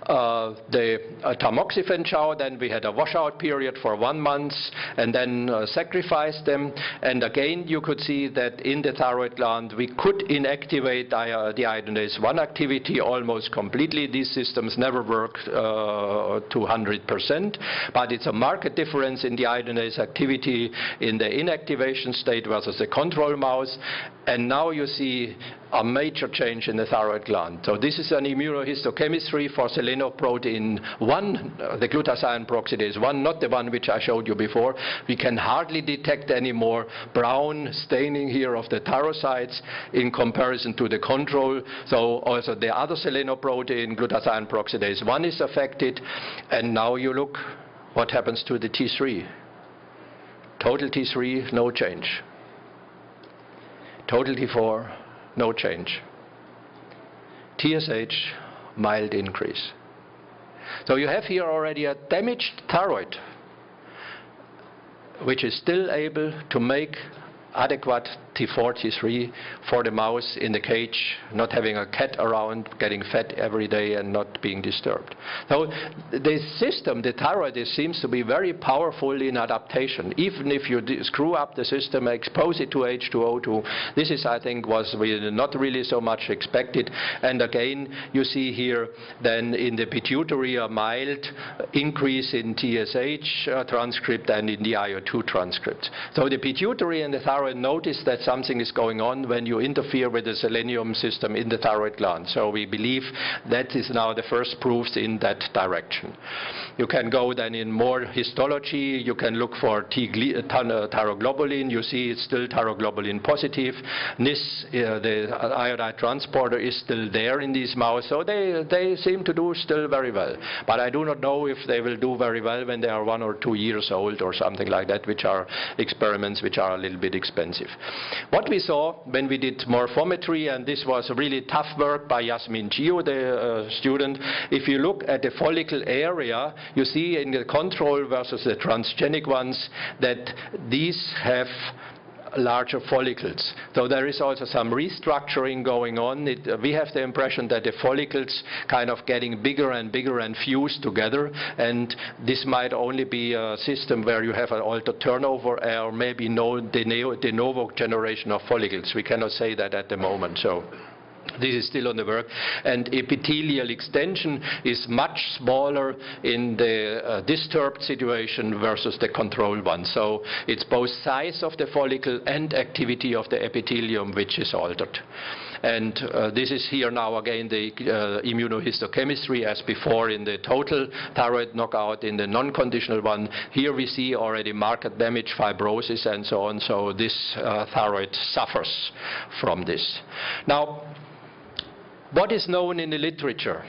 the tamoxifen chow, then we had a washout period for 1 month, and then sacrificed them. And again, you could see that in the thyroid gland, we could inactivate the iodinase 1 activity almost completely. These systems never work to 100%, but it's a marked difference in the iodinase activity in the inactivation state versus the control mouse. And now you see a major change in the thyroid gland. So this is an immunohistochemistry for selenoprotein 1, the glutathione peroxidase 1, not the one which I showed you before. We can hardly detect any more brown staining here of the thyrocytes in comparison to the control. So also the other selenoprotein, glutathione peroxidase 1, is affected. And now you look what happens to the T3. Total T3, no change. Total T4, no change. TSH, mild increase. So you have here already a damaged thyroid, which is still able to make adequate T4, T3 for the mouse in the cage, not having a cat around, getting fed every day and not being disturbed. So the system, the thyroid, seems to be very powerful in adaptation. Even if you screw up the system, expose it to H2O2, this is, I think, was really not really so much expected. And again, you see here then in the pituitary a mild increase in TSH transcript and in the IO2 transcript. So the pituitary and the thyroid notice that something is going on when you interfere with the selenium system in the thyroid gland. So we believe that is now the first proofs in that direction. You can go then in more histology. You can look for thyroglobulin. You see it's still thyroglobulin positive. NIS, the iodide transporter, is still there in these mice. So they seem to do still very well. But I do not know if they will do very well when they are 1 or 2 years old or something like that, which are experiments which are a little bit expensive. What we saw when we did morphometry, and this was really tough work by Yasmin Gio, the student, if you look at the follicle area, you see in the control versus the transgenic ones that these have larger follicles. So there is also some restructuring going on. We have the impression that the follicles kind of getting bigger and bigger and fused together, and this might only be a system where you have an altered turnover or maybe no de novo generation of follicles. We cannot say that at the moment. So This is still on the work, and epithelial extension is much smaller in the disturbed situation versus the control one. So it's both size of the follicle and activity of the epithelium which is altered. And this is here now again the immunohistochemistry as before in the total thyroid knockout. In the non-conditional one, here we see already marked damage, fibrosis and so on. So this thyroid suffers from this. Now, what is known in the literature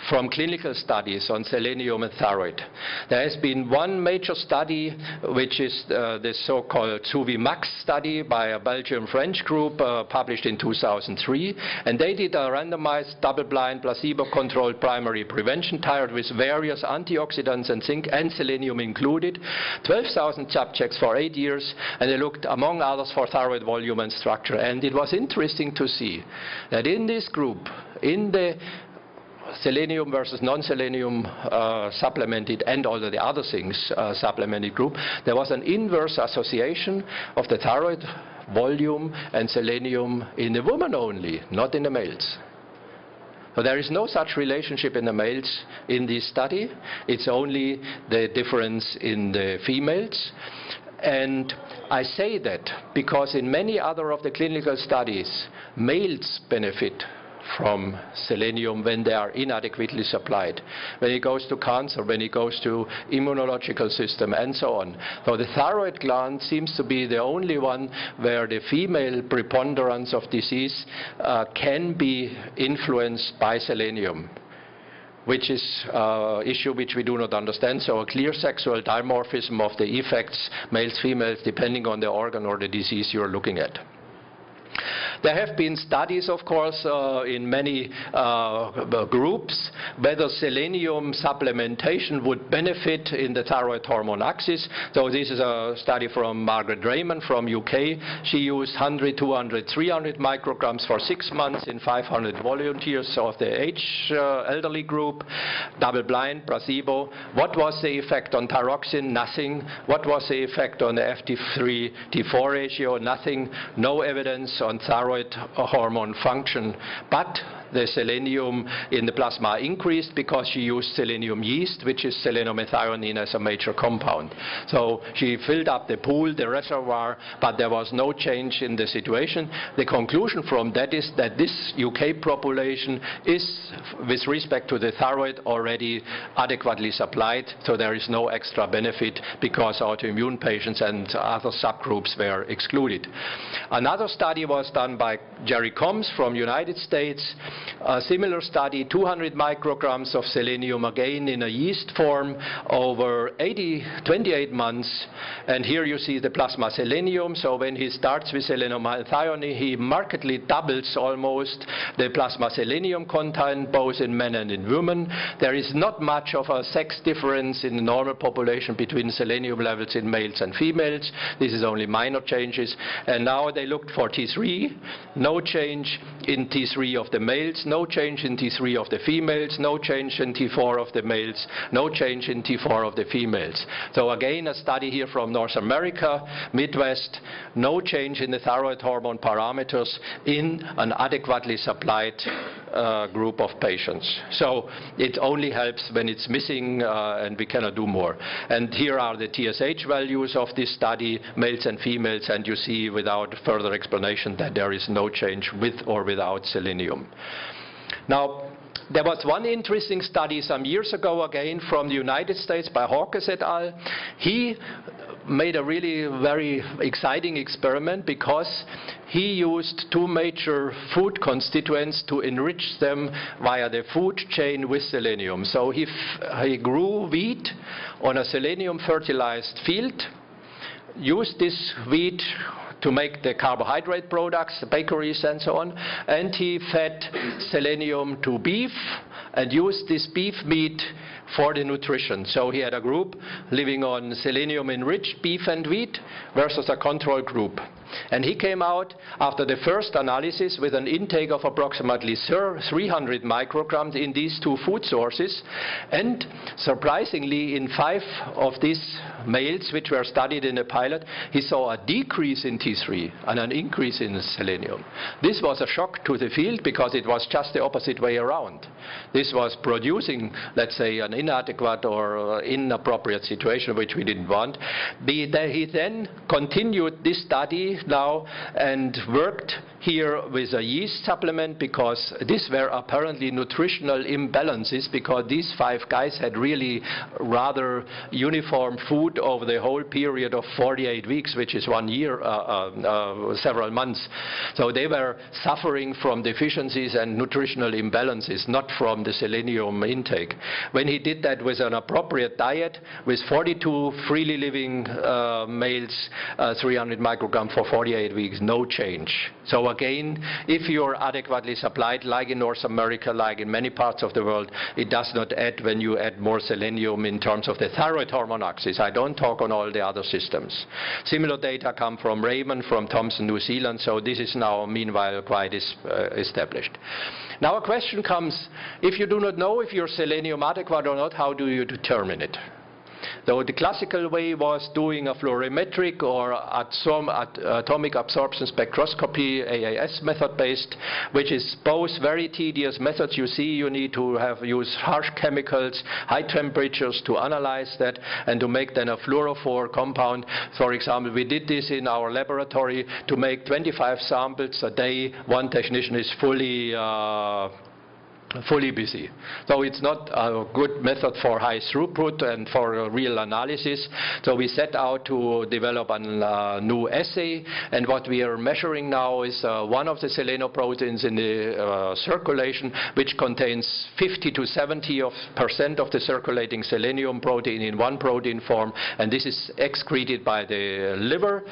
from clinical studies on selenium and thyroid? There has been one major study, which is the so-called SUVI-MAX study by a Belgian-French group published in 2003. And they did a randomized, double-blind, placebo-controlled primary prevention thyroid with various antioxidants and zinc and selenium included. 12,000 subjects for 8 years, and they looked, among others, for thyroid volume and structure. And it was interesting to see that in this group, in the selenium versus non-selenium supplemented and all of the other things supplemented group, there was an inverse association of the thyroid volume and selenium in the women only, not in the males. So there is no such relationship in the males in this study. It's only the difference in the females. And I say that because in many other of the clinical studies, males benefit from selenium when they are inadequately supplied, when it goes to cancer, when it goes to immunological system and so on. So the thyroid gland seems to be the only one where the female preponderance of disease can be influenced by selenium, which is an issue which we do not understand. So a clear sexual dimorphism of the effects, males, females, depending on the organ or the disease you're looking at. There have been studies, of course, in many groups, whether selenium supplementation would benefit in the thyroid hormone axis. So this is a study from Margaret Raymond from UK. She used 100, 200, 300 micrograms for 6 months in 500 volunteers of the elderly group, double-blind, placebo. What was the effect on thyroxine? Nothing. What was the effect on the FT3-T4 ratio? Nothing. No evidence on thyroid hormone function, but the selenium in the plasma increased because she used selenium yeast, which is selenomethionine as a major compound. So she filled up the pool, the reservoir, but there was no change in the situation. The conclusion from that is that this UK population is, with respect to the thyroid, already adequately supplied, so there is no extra benefit because autoimmune patients and other subgroups were excluded. Another study was done by Jerry Combs from United States. A similar study, 200 micrograms of selenium, again in a yeast form, over 28 months. And here you see the plasma selenium. So when he starts with selenomethionine, he markedly doubles almost the plasma selenium content, both in men and in women. There is not much of a sex difference in the normal population between selenium levels in males and females. This is only minor changes. And now they looked for T3. No change in T3 of the males, no change in T3 of the females, no change in T4 of the males, no change in T4 of the females. So again, a study here from North America, Midwest, no change in the thyroid hormone parameters in an adequately supplied group of patients. So it only helps when it's missing and we cannot do more. And here are the TSH values of this study, males and females, and you see without further explanation that there is no change with or without selenium. Now, there was one interesting study some years ago, again from the United States by Hawkes et al. He made a really very exciting experiment because he used two major food constituents to enrich them via the food chain with selenium. So he grew wheat on a selenium fertilized field, used this wheat to make the carbohydrate products, the bakeries and so on, and he fed selenium to beef and used this beef meat for the nutrition. So he had a group living on selenium-enriched beef and wheat versus a control group. And he came out after the first analysis with an intake of approximately 300 micrograms in these two food sources. And surprisingly, in 5 of these males which were studied in the pilot, he saw a decrease in T3 and an increase in selenium. This was a shock to the field because it was just the opposite way around. This was producing, let's say, an inadequate or inappropriate situation which we didn't want. He then continued this study now and worked here with a yeast supplement because these were apparently nutritional imbalances because these 5 guys had really rather uniform food over the whole period of 48 weeks, which is 1 year, several months. So they were suffering from deficiencies and nutritional imbalances, not from the selenium intake. When he did that with an appropriate diet, with 42 freely living males, 300 micrograms for 48 weeks, no change. So again, if you're adequately supplied, like in North America, like in many parts of the world, it does not add when you add more selenium in terms of the thyroid hormone axis. I don't talk on all the other systems. Similar data come from Raymond, from Thomson, New Zealand, so this is now meanwhile quite established. Now a question comes, if you do not know if you're selenium adequate or not, how do you determine it? So the classical way was doing a fluorimetric or atomic absorption spectroscopy, AAS method based, which is both very tedious methods. You see, you need to use harsh chemicals, high temperatures to analyze that and to make then a fluorophore compound. For example, we did this in our laboratory to make 25 samples a day. One technician is fully busy. So it's not a good method for high throughput and for real analysis. So we set out to develop a new assay, and what we are measuring now is one of the selenoproteins in the circulation, which contains 50 to 70% of the circulating selenium protein in one protein form, and this is excreted by the liver,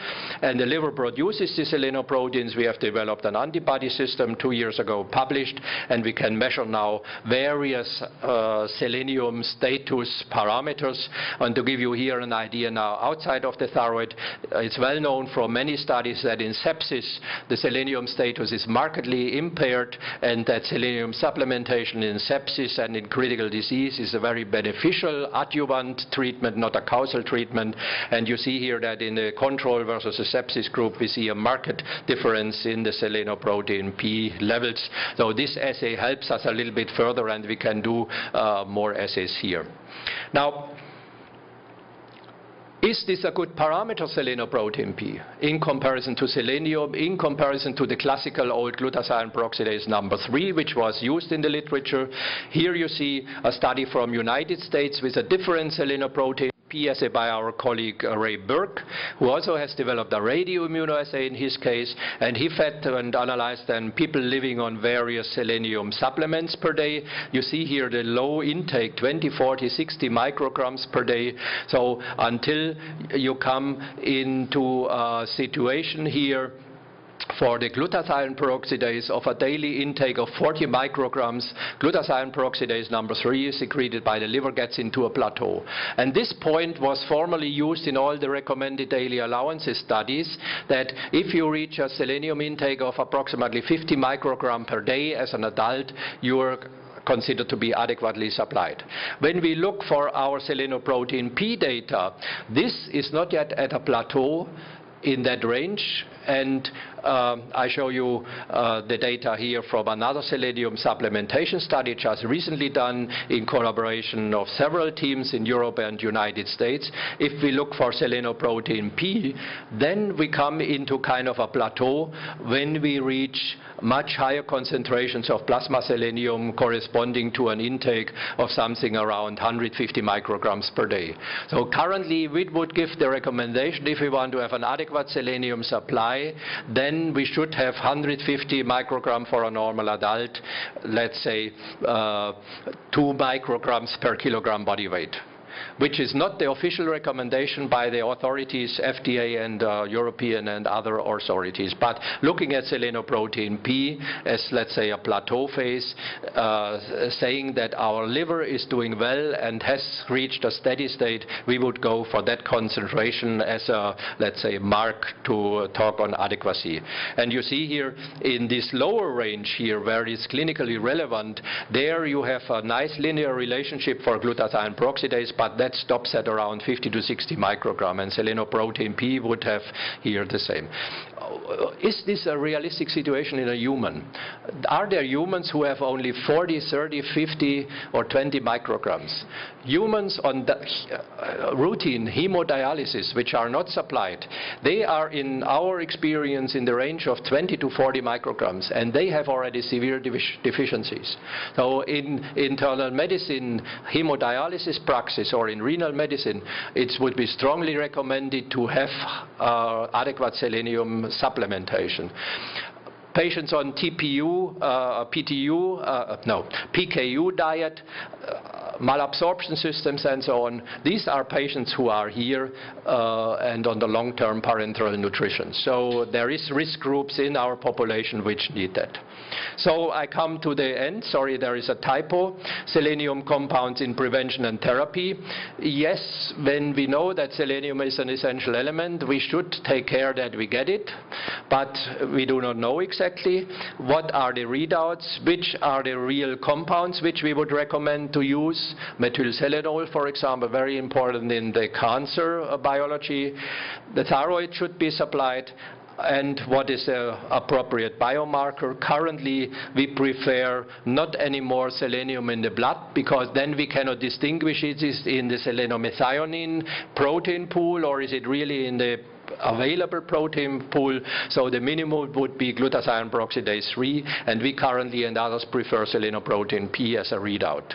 and the liver produces the selenoproteins. We have developed an antibody system 2 years ago, published, and we can measure now various selenium status parameters. And to give you here an idea now, outside of the thyroid, it's well known from many studies that in sepsis the selenium status is markedly impaired, and that selenium supplementation in sepsis and in critical disease is a very beneficial adjuvant treatment, not a causal treatment. And you see here that in the control versus the sepsis group, we see a marked difference in the selenoprotein P levels. So this assay helps us a little bit further, and we can do more assays here. Now, is this a good parameter, selenoprotein P, in comparison to selenium, in comparison to the classical old glutathione peroxidase number 3, which was used in the literature? Here you see a study from United States with a different selenoprotein P assay by our colleague Ray Burke, who also has developed a radioimmunoassay in his case, and he fed and analyzed then people living on various selenium supplements per day. You see here the low intake, 20, 40, 60 micrograms per day. So until you come into a situation here for the glutathione peroxidase of a daily intake of 40 micrograms, glutathione peroxidase number 3 is secreted by the liver, gets into a plateau. And this point was formerly used in all the recommended daily allowances studies, that if you reach a selenium intake of approximately 50 micrograms per day as an adult, you are considered to be adequately supplied. When we look for our selenoprotein P data, this is not yet at a plateau in that range, and I show you the data here from another selenium supplementation study just recently done in collaboration of several teams in Europe and United States. If we look for selenoprotein P, then we come into kind of a plateau when we reach much higher concentrations of plasma selenium corresponding to an intake of something around 150 micrograms per day. So currently we would give the recommendation, if we want to have an adequate selenium supply, then we should have 150 micrograms for a normal adult, let's say 2 micrograms per kilogram body weight. which is not the official recommendation by the authorities, FDA and European and other authorities. But looking at selenoprotein P as, let's say, a plateau phase, saying that our liver is doing well and has reached a steady state, we would go for that concentration as a, let's say, mark to talk on adequacy. And you see here in this lower range here, where it's clinically relevant, there you have a nice linear relationship for glutathione peroxidase, but that stops at around 50 to 60 microgram, and selenoprotein P would have here the same. Is this a realistic situation in a human? Are there humans who have only 40, 30, 50 or 20 micrograms? Humans on the routine hemodialysis, which are not supplied, they are in our experience in the range of 20 to 40 micrograms, and they have already severe deficiencies. So in internal medicine, hemodialysis praxis, or in renal medicine, it would be strongly recommended to have adequate selenium supplementation. Patients on TPU, PKU diet, malabsorption systems and so on, these are patients who are here and on the long-term parenteral nutrition. So there is risk groups in our population which need that. So I come to the end. Sorry, there is a typo. Selenium compounds in prevention and therapy. Yes, when we know that selenium is an essential element, we should take care that we get it, but we do not know exactly what are the readouts, which are the real compounds which we would recommend to use. Methylselenol, for example, very important in the cancer biology. The thyroid should be supplied. And what is the appropriate biomarker? Currently, we prefer not anymore selenium in the blood, because then we cannot distinguish it is in the selenomethionine protein pool, or is it really in the available protein pool. So the minimum would be glutathione peroxidase 3, and we currently and others prefer selenoprotein P as a readout.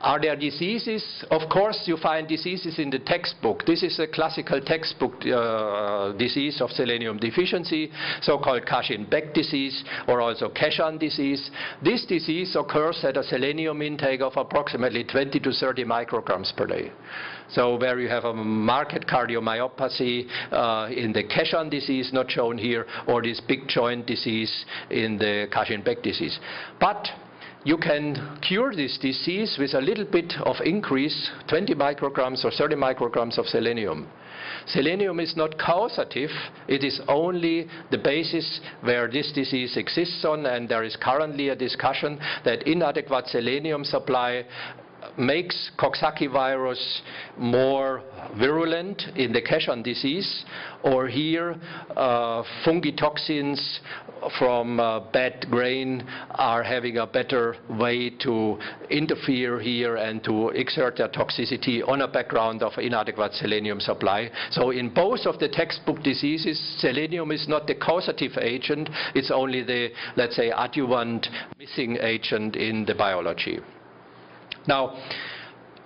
Are there diseases? Of course, you find diseases in the textbook. This is a classical textbook disease of selenium deficiency, so-called Cushing-Beck disease, or also Keshan disease. This disease occurs at a selenium intake of approximately 20 to 30 micrograms per day. So where you have a marked cardiomyopathy in the Keshan disease, not shown here, or this big joint disease in the Cushing-Beck disease. But you can cure this disease with a little bit of increase, 20 micrograms or 30 micrograms of selenium. Selenium is not causative, it is only the basis where this disease exists on, and there is currently a discussion that inadequate selenium supply makes Coxsackie virus more virulent in the Keshan disease, or here fungi toxins from bad grain are having a better way to interfere here and to exert their toxicity on a background of inadequate selenium supply. So in both of the textbook diseases, selenium is not the causative agent, it's only the, let's say, adjuvant missing agent in the biology. Now,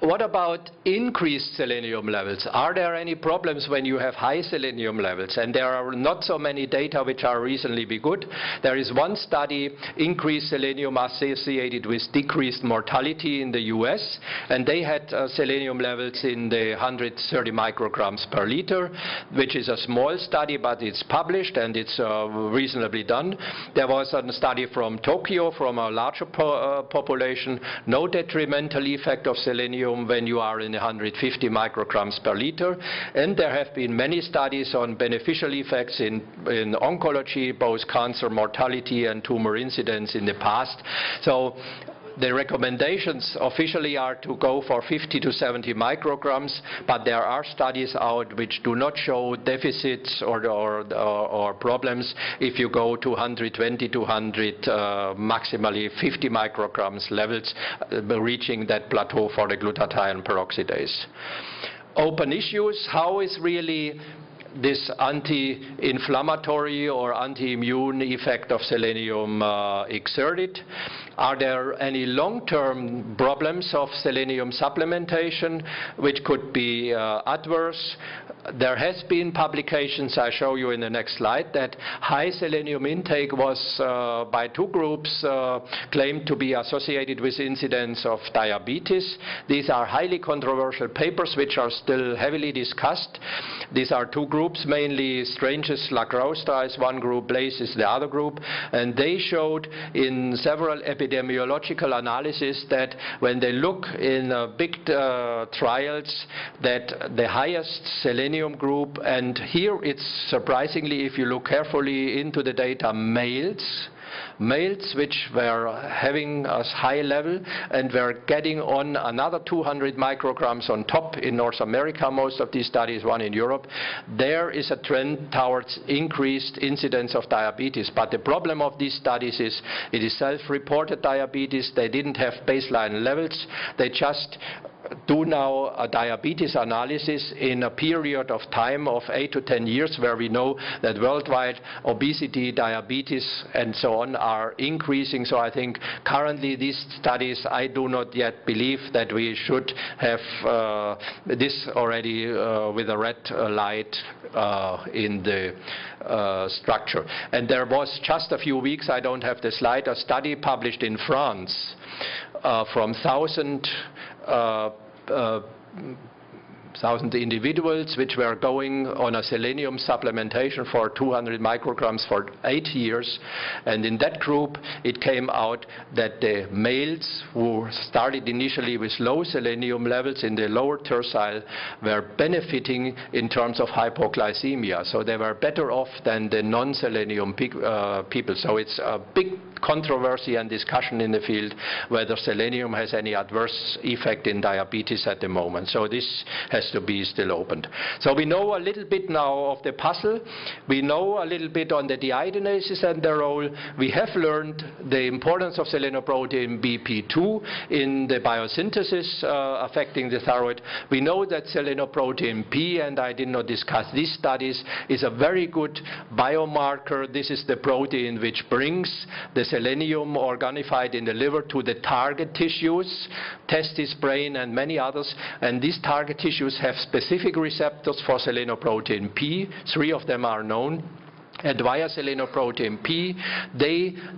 what about increased selenium levels? Are there any problems when you have high selenium levels? And there are not so many data which are reasonably good. There is one study, increased selenium associated with decreased mortality in the US, and they had selenium levels in the 130 micrograms per liter, which is a small study, but it's published and it's reasonably done. There was a study from Tokyo, from a larger population, no detrimental effect of selenium when you are in 150 micrograms per liter. And there have been many studies on beneficial effects in oncology, both cancer mortality and tumor incidence in the past. So the recommendations officially are to go for 50 to 70 micrograms, but there are studies out which do not show deficits or problems if you go to 120 to 100, maximally 50 micrograms levels, reaching that plateau for the glutathione peroxidase. Open issues: how is really this anti-inflammatory or anti-immune effect of selenium exerted? Are there any long-term problems of selenium supplementation which could be adverse? There has been publications, I show you in the next slide, that high selenium intake was by two groups claimed to be associated with incidence of diabetes. These are highly controversial papers which are still heavily discussed. These are two groups, mainly Strange's Lacrosta is one group, Blaze is the other group, and they showed in several epidemiological analyses that when they look in big trials that the highest selenium group, and here it's surprisingly, if you look carefully into the data, males which were having a high level and were getting on another 200 micrograms on top in North America, most of these studies, one in Europe, there is a trend towards increased incidence of diabetes. But the problem of these studies is it is self-reported diabetes. They didn't have baseline levels. They just do now a diabetes analysis in a period of time of 8 to 10 years where we know that worldwide obesity, diabetes and so on are increasing. So I think currently these studies, I do not yet believe that we should have this already with a red light in the structure. And there was just a few weeks, I don't have the slide, a study published in France from 1,000 individuals which were going on a selenium supplementation for 200 micrograms for 8 years, and in that group it came out that the males who started initially with low selenium levels in the lower tertile were benefiting in terms of hypoglycemia, so they were better off than the non-selenium people. So it's a big controversy and discussion in the field whether selenium has any adverse effect in diabetes at the moment. So this has to be still opened. So we know a little bit now of the puzzle. We know a little bit on the deiodinases and their role. We have learned the importance of selenoprotein BP2 in the biosynthesis affecting the thyroid. We know that selenoprotein P, and I did not discuss these studies, is a very good biomarker. This is the protein which brings the selenium organified in the liver to the target tissues, testis, brain and many others, and these target tissues have specific receptors for selenoprotein P. 3 of them are known. And via selenoprotein P,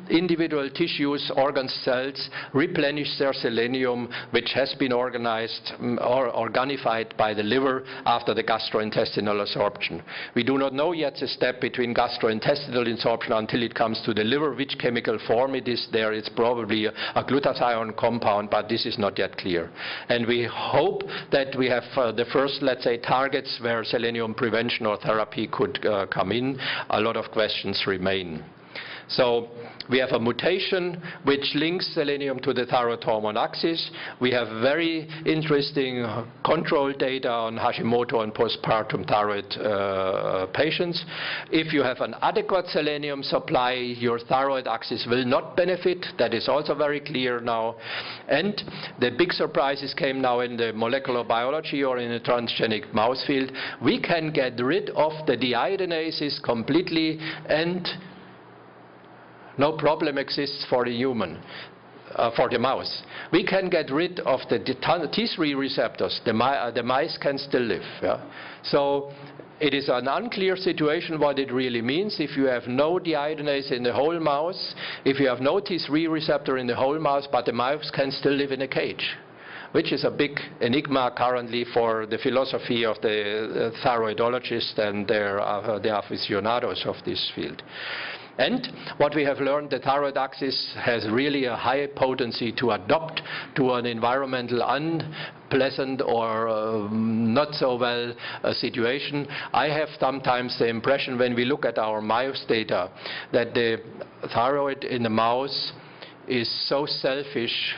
individual tissues, organ cells, replenish their selenium, which has been organized or organified by the liver after the gastrointestinal absorption. We do not know yet the step between gastrointestinal absorption until it comes to the liver, which chemical form it is there. It's probably a glutathione compound, but this is not yet clear. And we hope that we have the first, let's say, targets where selenium prevention or therapy could come in. A lot of questions remain. So we have a mutation which links selenium to the thyroid hormone axis. We have very interesting control data on Hashimoto and postpartum thyroid patients. If you have an adequate selenium supply, your thyroid axis will not benefit. That is also very clear now. And the big surprises came now in the molecular biology or in the transgenic mouse field. We can get rid of the deiodinases completely, and no problem exists for the human, for the mouse. We can get rid of the T3 receptors. The mice can still live. Yeah? So it is an unclear situation what it really means. If you have no deiodinase in the whole mouse, if you have no T3 receptor in the whole mouse, but the mouse can still live in a cage, which is a big enigma currently for the philosophy of the thyroidologists and the aficionados of this field. And what we have learned, the thyroid axis has really a high potency to adapt to an environmental unpleasant or not so well situation. I have sometimes the impression when we look at our mouse data that the thyroid in the mouse is so selfish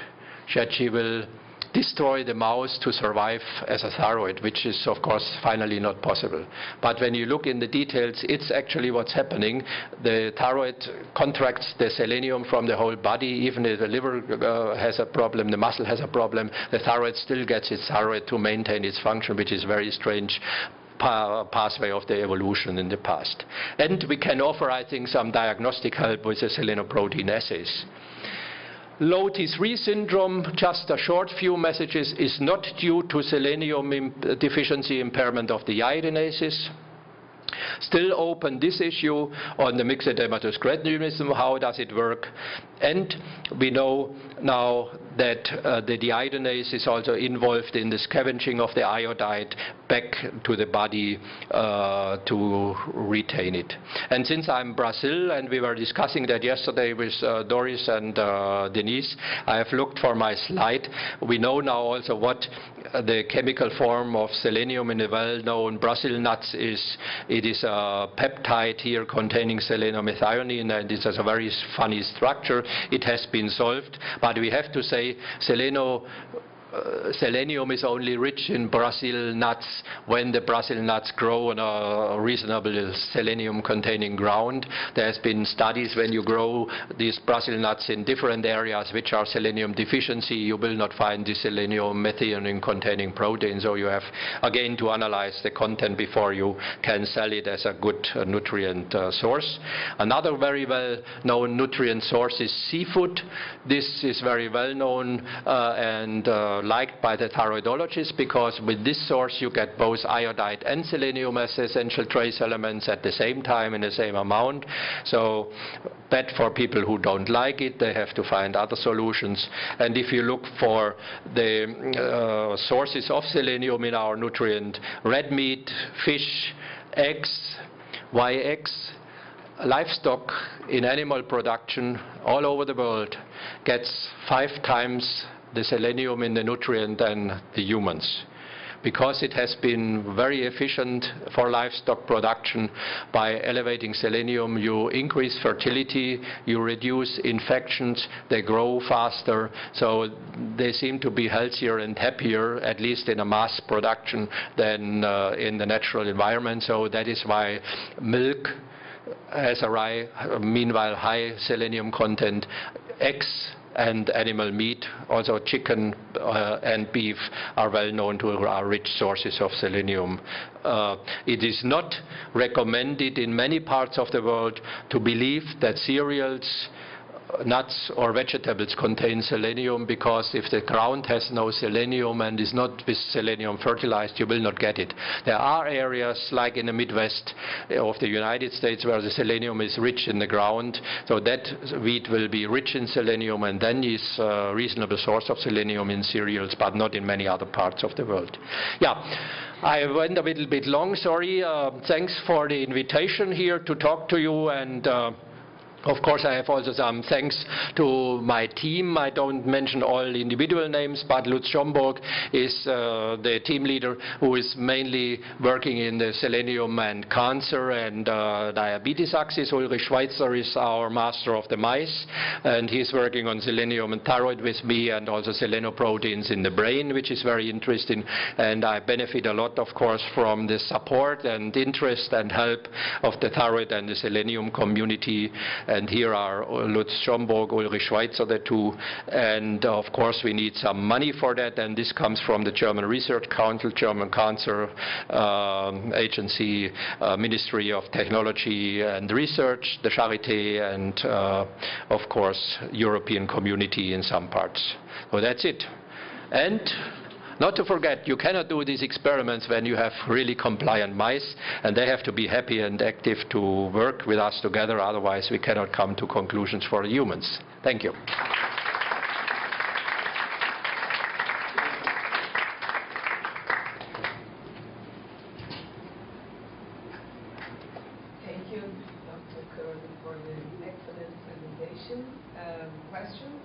that she will destroy the mouse to survive as a thyroid, which is of course finally not possible. But when you look in the details, it's actually what's happening. The thyroid contracts the selenium from the whole body. Even if the liver has a problem, the muscle has a problem, the thyroid still gets its thyroid to maintain its function, which is very strange pathway of the evolution in the past. And we can offer, I think, some diagnostic help with the selenoprotein assays. Low T3 syndrome, just a short few messages, is not due to selenium deficiency impairment of the iodinases. Still open this issue on the myxedematous granulonism, how does it work? And we know now that the deiodinase is also involved in the scavenging of the iodide back to the body to retain it. And since I'm Brazil, and we were discussing that yesterday with Doris and Denise, I have looked for my slide. We know now also what the chemical form of selenium in the well-known Brazil nuts is. It is a peptide here containing selenomethionine, and it has a very funny structure. It has been solved, but we have to say selenium is only rich in Brazil nuts when the Brazil nuts grow on a reasonable selenium-containing ground. There has been studies when you grow these Brazil nuts in different areas which are selenium deficiency, you will not find the selenium methionine-containing protein. So you have again to analyze the content before you can sell it as a good nutrient source. Another very well-known nutrient source is seafood. This is very well-known and liked by the thyroidologists, because with this source you get both iodide and selenium as essential trace elements at the same time in the same amount. So bad for people who don't like it, they have to find other solutions. And if you look for the sources of selenium in our nutrient, red meat, fish, eggs, why eggs? Livestock in animal production all over the world gets 5 times the selenium in the nutrient than the humans, because it has been very efficient for livestock production. By elevating selenium, you increase fertility, you reduce infections, they grow faster, so they seem to be healthier and happier, at least in a mass production, than in the natural environment. So that is why milk has a meanwhile high selenium content. Eggs and animal meat, also chicken and beef, are well known to are rich sources of selenium. It is not recommended in many parts of the world to believe that cereals, nuts or vegetables contain selenium, because if the ground has no selenium and is not with selenium fertilized, you will not get it. There are areas like in the Midwest of the United States where the selenium is rich in the ground, so that wheat will be rich in selenium and then is a reasonable source of selenium in cereals, but not in many other parts of the world. Yeah. I went a little bit long, sorry. Thanks for the invitation here to talk to you, and of course, I have also some thanks to my team. I don't mention all individual names, but Lutz Schomburg is the team leader who is mainly working in the selenium and cancer and diabetes axis. Ulrich Schweitzer is our master of the mice, and he's working on selenium and thyroid with me, and also selenoproteins in the brain, which is very interesting. And I benefit a lot, of course, from the support and interest and help of the thyroid and the selenium community. And here are Lutz Schomburg, Ulrich Schweitzer, the two. And of course we need some money for that, and this comes from the German Research Council, German Cancer Agency, Ministry of Technology and Research, the Charité, and of course European community in some parts. So that's it. And not to forget, you cannot do these experiments when you have really compliant mice, and they have to be happy and active to work with us together, otherwise we cannot come to conclusions for humans. Thank you. Thank you, Dr. Köhrle, for the excellent presentation. Questions?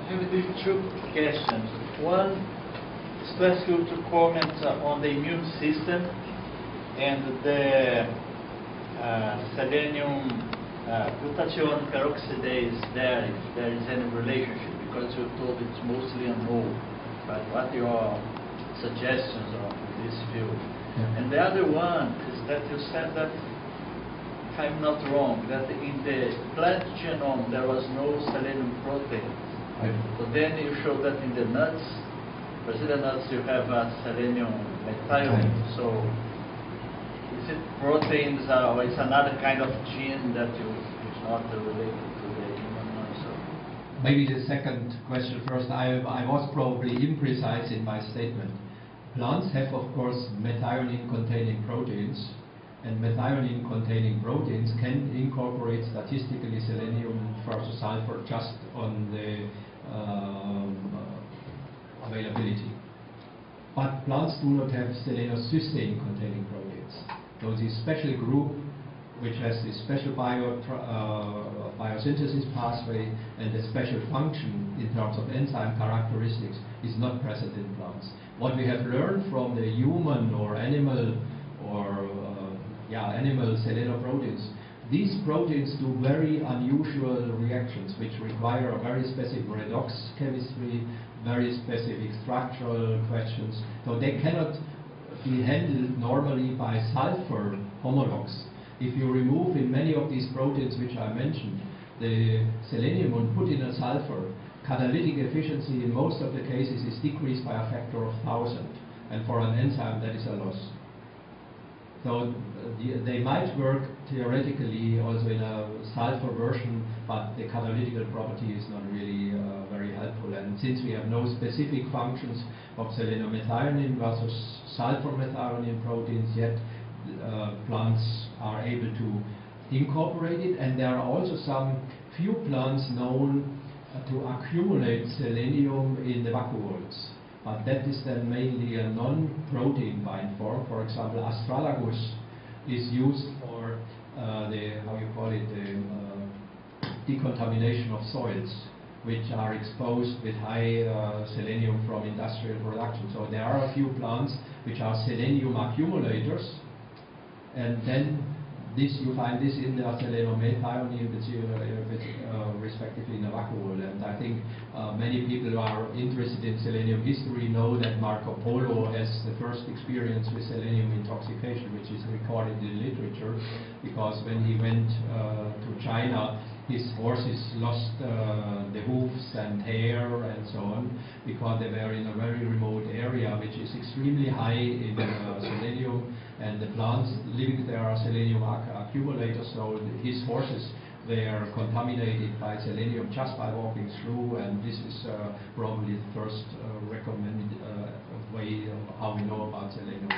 I have two questions. One is to ask you to comment on the immune system and the selenium glutathione peroxidase there, if there is any relationship, because you told it's mostly unknown. But what are your suggestions on this field? Yeah. And the other one is that you said that, if I'm not wrong, that in the plant genome there was no selenium protein. So then you show that in the nuts, Brazilian nuts, you have selenium methionine. So is it proteins or is another kind of gene that you not related to the human muscle. Maybe the second question first. I was probably imprecise in my statement. Plants have, of course, methionine-containing proteins, and methionine-containing proteins can incorporate statistically selenium versus sulfur just on the availability. But plants do not have selenocysteine-containing proteins. So this special group, which has this special biosynthesis pathway and a special function in terms of enzyme characteristics, is not present in plants. What we have learned from the human or animal animal selenoproteins, these proteins do very unusual reactions which require a very specific redox chemistry, very specific structural questions. So they cannot be handled normally by sulfur homologs. If you remove in many of these proteins which I mentioned the selenium and put in a sulfur, catalytic efficiency in most of the cases is decreased by a factor of 1,000, and for an enzyme that is a loss. So they might work theoretically also in a sulfur version, but the catalytical property is not really very helpful. And since we have no specific functions of selenomethionine versus sulfur methionine proteins yet, plants are able to incorporate it, and there are also some few plants known to accumulate selenium in the vacuoles. But that is then mainly a non-protein bind form. For example, astragalus is used for the decontamination of soils, which are exposed with high selenium from industrial production. So there are a few plants which are selenium accumulators, and then you find this in the selenomethionine, respectively in the vacuole. And I think many people who are interested in selenium history know that Marco Polo has the first experience with selenium intoxication, which is recorded in literature, because when he went to China, his horses lost the hoofs and hair and so on, because they were in a very remote area which is extremely high in selenium, and the plants living there are selenium accumulators, so his horses were contaminated by selenium just by walking through, and this is probably the first recommended way of how we know about selenium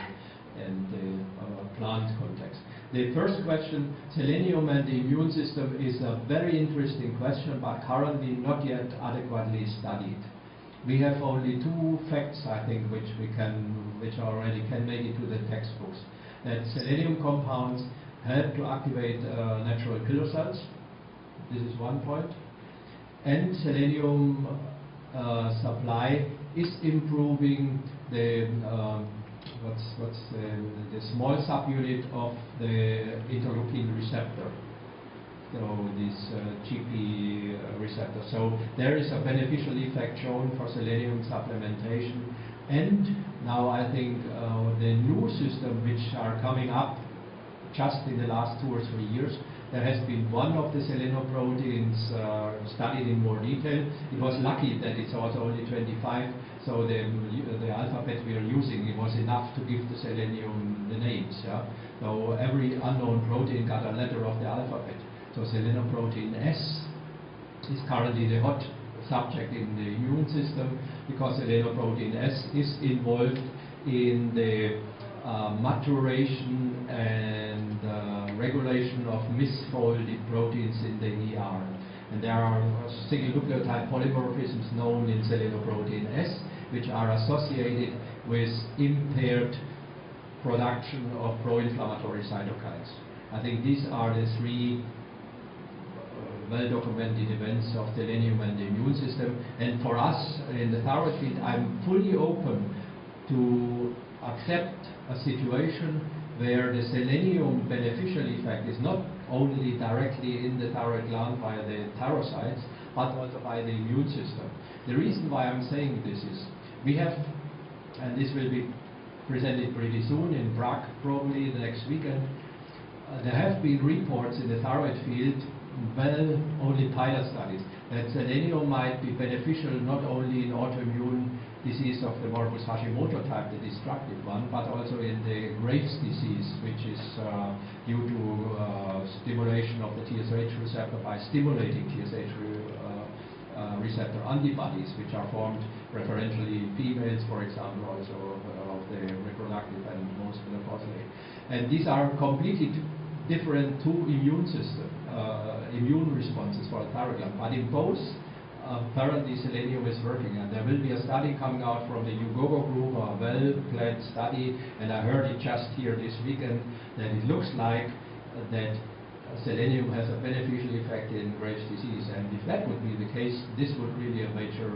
and the plant context. The first question, selenium and the immune system, is a very interesting question, but currently not yet adequately studied. We have only two facts, I think, which already can make it to the textbooks. That selenium compounds help to activate natural killer cells. This is one point. And selenium supply is improving the the small subunit of the interleukin receptor, so this GP receptor. So there is a beneficial effect shown for selenium supplementation. And now I think the new system which are coming up just in the last 2 or 3 years, there has been one of the selenoproteins studied in more detail. It was lucky that it's also only 25, so the alphabet we are using, it was enough to give the selenium the names. Yeah? So every unknown protein got a letter of the alphabet. So selenoprotein S is currently the hot subject in the immune system, because selenoprotein S is involved in the maturation and regulation of misfolded proteins in the ER. And there are single nucleotide polymorphisms known in selenoprotein S, which are associated with impaired production of pro-inflammatory cytokines. I think these are the three well-documented events of selenium and the immune system. And for us in the thyroid field, I'm fully open to accept a situation where the selenium beneficial effect is not only directly in the thyroid gland via the thyrocytes, but also by the immune system. The reason why I'm saying this is, we have, and this will be presented pretty soon in Prague, probably the next weekend, there have been reports in the thyroid field, well, only pilot studies, that selenium might be beneficial not only in autoimmune disease of the morbus Hashimoto type, the destructive one, but also in the Graves' disease, which is due to stimulation of the TSH receptor by stimulating TSH receptor antibodies, which are formed preferentially in females, for example, also of the reproductive and most menopausal. And these are completely different two immune system, immune responses for the thyroid gland. But in both, apparently selenium is working, and there will be a study coming out from the UGOGO group, a well-planned study, and I heard it just here this weekend that it looks like that selenium has a beneficial effect in Graves' disease, and if that would be the case, this would really a major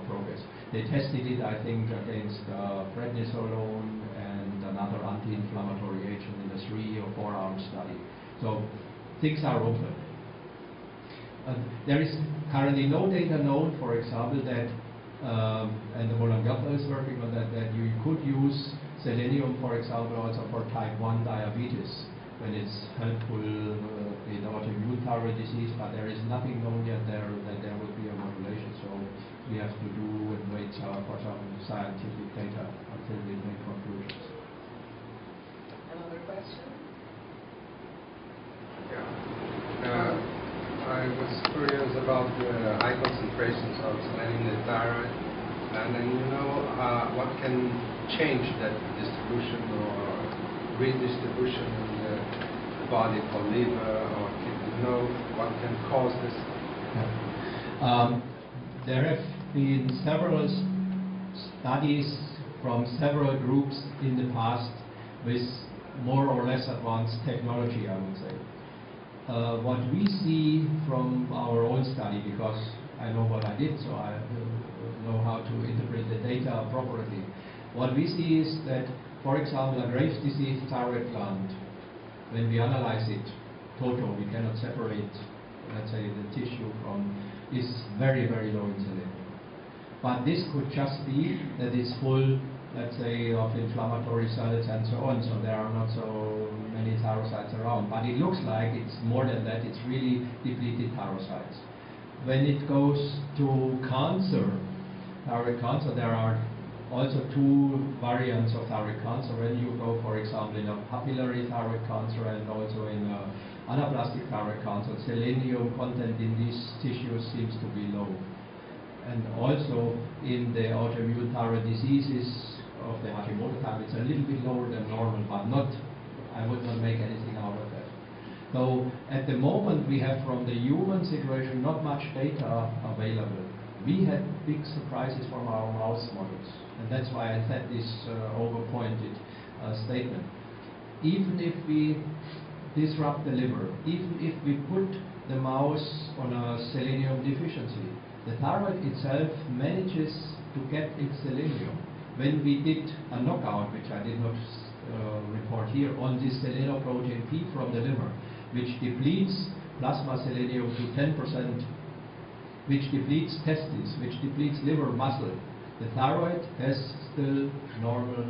progress. They tested it, I think, against prednisolone and another anti-inflammatory agent in a 3 or 4 arm study. So things are open. There is currently no data known, for example, that, and the Molecular Endocrinology is working on that, that you could use selenium, for example, also for type 1 diabetes, when it's helpful in autoimmune thyroid disease, but there is nothing known yet there that there will be a modulation, so we have to do and wait for some scientific data until we make conclusions. Another question? Yeah. I was curious about the high concentrations of selenium in the thyroid, and then what can change that distribution or redistribution in the body for liver or kidney? What can cause this? There have been several studies from several groups in the past with more or less advanced technology, I would say. What we see from our own study, because I know what I did, so I know how to interpret the data appropriately. What we see is that, for example, a Graves' disease thyroid gland, when we analyze it total, we cannot separate, let's say, the tissue from, is very, very low in selenium. But this could just be that it's full, let's say, of inflammatory cells and so on, so there are not so many thyrocytes around. But it looks like it's more than that, it's really depleted thyrocytes. When it goes to cancer, thyroid cancer, there are also 2 variants of thyroid cancer. When you go, for example, in a papillary thyroid cancer and also in anaplastic thyroid cancer, selenium content in these tissues seems to be low. And also in the autoimmune thyroid diseases of the Hashimoto type, it's a little bit lower than normal, but not, I would not make anything out of that. So at the moment we have from the human situation not much data available. We had big surprises from our mouse models, and that's why I said this overpointed statement. Even if we disrupt the liver, even if we put the mouse on a selenium deficiency, the thyroid itself manages to get its selenium. When we did a knockout, which I did not report here, on this selenoprotein P from the liver, which depletes plasma selenium to 10%, which depletes testes, which depletes liver muscle, the thyroid has still normal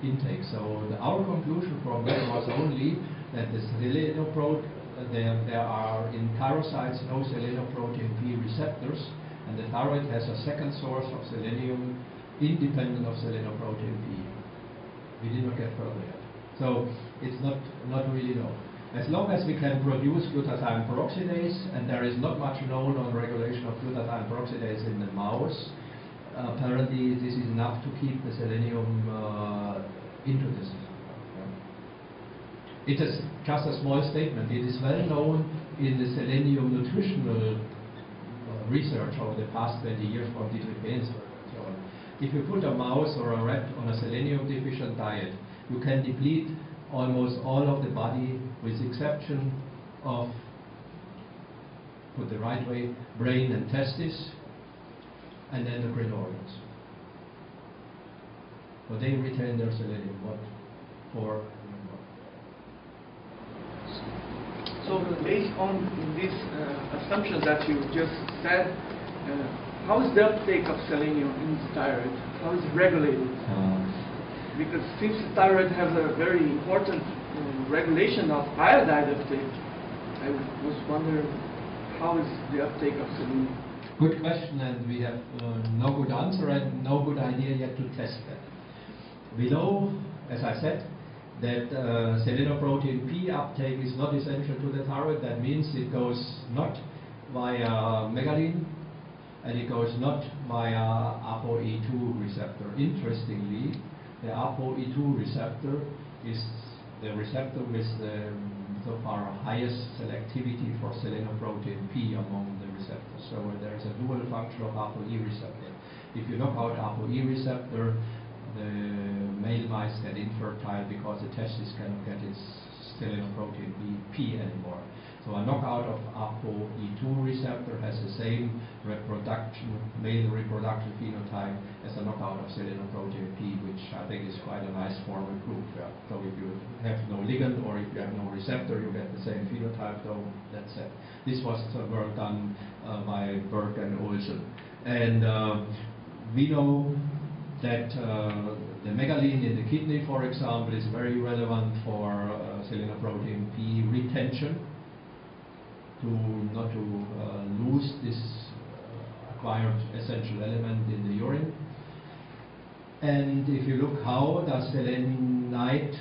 intake. So our conclusion from that was only that the selenoprotein, there are in thyrocytes no selenoprotein P receptors, and the thyroid has a second source of selenium independent of selenoprotein P. We did not get further yet. So it's not really known. As long as we can produce glutathione peroxidase, and there is not much known on regulation of glutathione peroxidase in the mouse, apparently this is enough to keep the selenium into the system. It is just a small statement. It is well known in the selenium nutritional research over the past 20 years from Dietrich Bensberg and so on. If you put a mouse or a rat on a selenium deficient diet, you can deplete almost all of the body with exception of, put the right way, brain and testes and endocrine organs. So they retain their selenium, but for So based on these assumptions that you just said, how is the uptake of selenium in the thyroid? How is it regulated? Because since the thyroid has a very important regulation of iodide uptake, I was wondering how is the uptake of selenium? Good question, and we have no good answer and no good idea yet to test that. We know, as I said, that selenoprotein P uptake is not essential to the thyroid. That means it goes not via megalin, and it goes not via ApoE2 receptor. Interestingly, the ApoE2 receptor is the receptor with the so far highest selectivity for selenoprotein P among the receptors. So there is a dual function of ApoE receptor. If you knock out ApoE receptor, the male mice get infertile because the testis cannot get its selenoprotein P anymore. So a knockout of ApoE2 receptor has the same male reproduction phenotype as a knockout of selenoprotein P, which I think is quite a nice formal proof. Yeah. So if you have no ligand or if you have no receptor, you get the same phenotype, so that's it. This was work done by Berg and Olsen. And we know that the megalin in the kidney, for example, is very relevant for selenoprotein P retention, not to lose this acquired essential element in the urine. And if you look how does selenite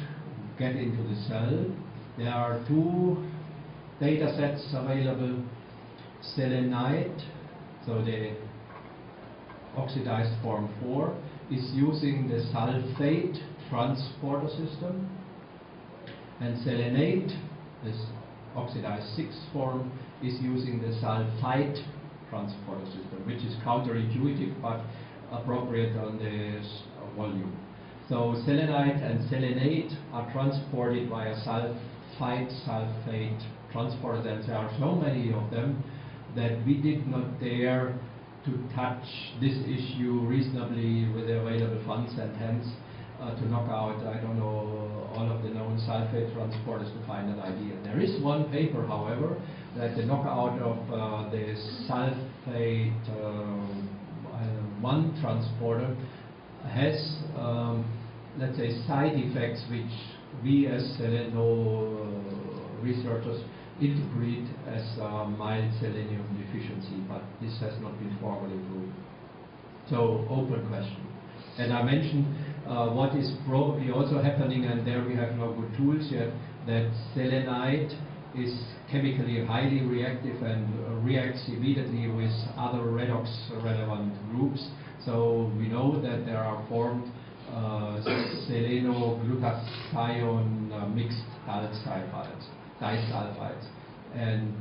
get into the cell, there are two data sets available. Selenite, so the oxidized form 4, is using the sulfate transporter system, and selenate, this oxidized 6 form, is using the sulfite transporter system, which is counterintuitive but appropriate on this volume. So selenite and selenate are transported via sulfate transporters, and there are so many of them that we did not dare to touch this issue reasonably with the available funds, and hence to knock out, I don't know, all of the known sulfate transporters to find an idea. There is one paper, however, that the knockout of the sulfate 1 transporter has, let's say, side effects which we as seleno researchers interpret as mild selenium deficiency, but this has not been formally proved. So, open question. And I mentioned what is probably also happening, and there we have no good tools yet, that selenite is chemically highly reactive and reacts immediately with other redox relevant groups. So we know that there are formed selenoglutathione mixed disulfides. And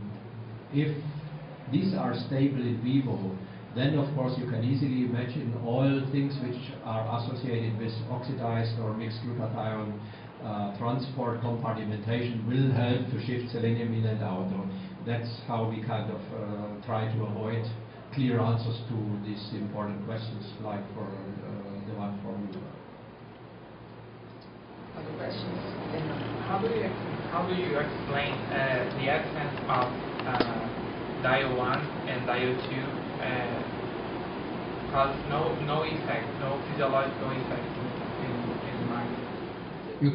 if these are stable in vivo, then of course you can easily imagine all things which are associated with oxidized or mixed glutathione transport compartmentation will help to shift selenium in and out. That's how we kind of try to avoid clear answers to these important questions, like for the one for you. Other questions? How do you explain the absence of DIO1 and DIO2 cause no effect, no physiological effect in mice? You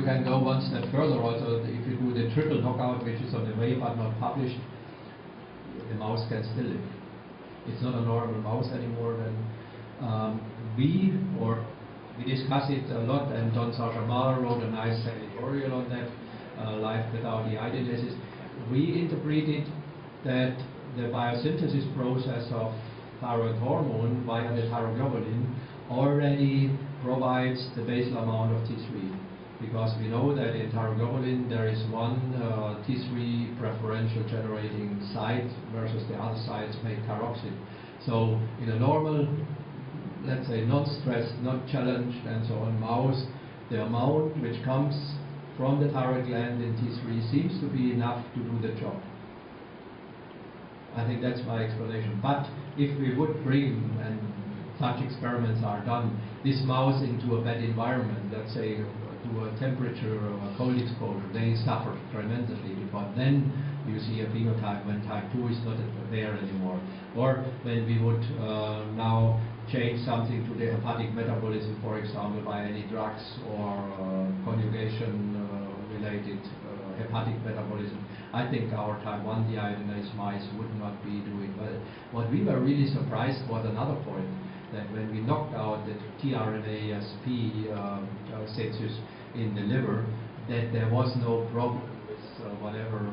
can go one step further also. If you do the triple knockout, which is on the way but not published, the mouse can still live. It's not a normal mouse anymore. Then we discuss it a lot, and Don Sajamal wrote a nice editorial on that, Life Without the Iodinesis. We interpreted that the biosynthesis process of thyroid hormone via the thyroglobulin already provides the basal amount of T3, because we know that in thyroglobulin there is one T3 preferential generating site versus the other sites make thyroxine. So in a normal, let's say, non-stressed, not challenged and so on mouse, the amount which comes from the thyroid gland in T3 seems to be enough to do the job. I think that's my explanation. But if we would bring, and such experiments are done, this mouse into a bad environment, let's say to a temperature or a cold exposure, they suffer tremendously, because then you see a phenotype when type 2 is not there anymore. Or when we would now change something to the hepatic metabolism, for example, by any drugs or conjugation related hepatic metabolism, I think our type 1 deiodinase mice would not be doing well. What we were really surprised was another point, that when we knocked out the tRNA-sp synthesis, in the liver, that there was no problem with whatever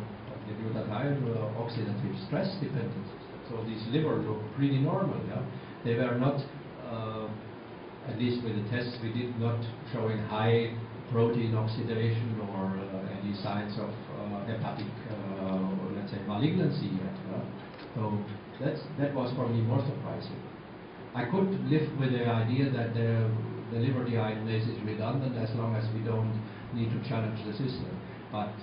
the glutathione oxidative stress dependent. So these liver look pretty normal. Yeah? They were not, at least with the tests we did, not showing high protein oxidation or any signs of hepatic, let's say, malignancy yet. Yeah? So that was for me more surprising. I could live with the idea that the liver deiodinase is redundant as long as we don't need to challenge the system. But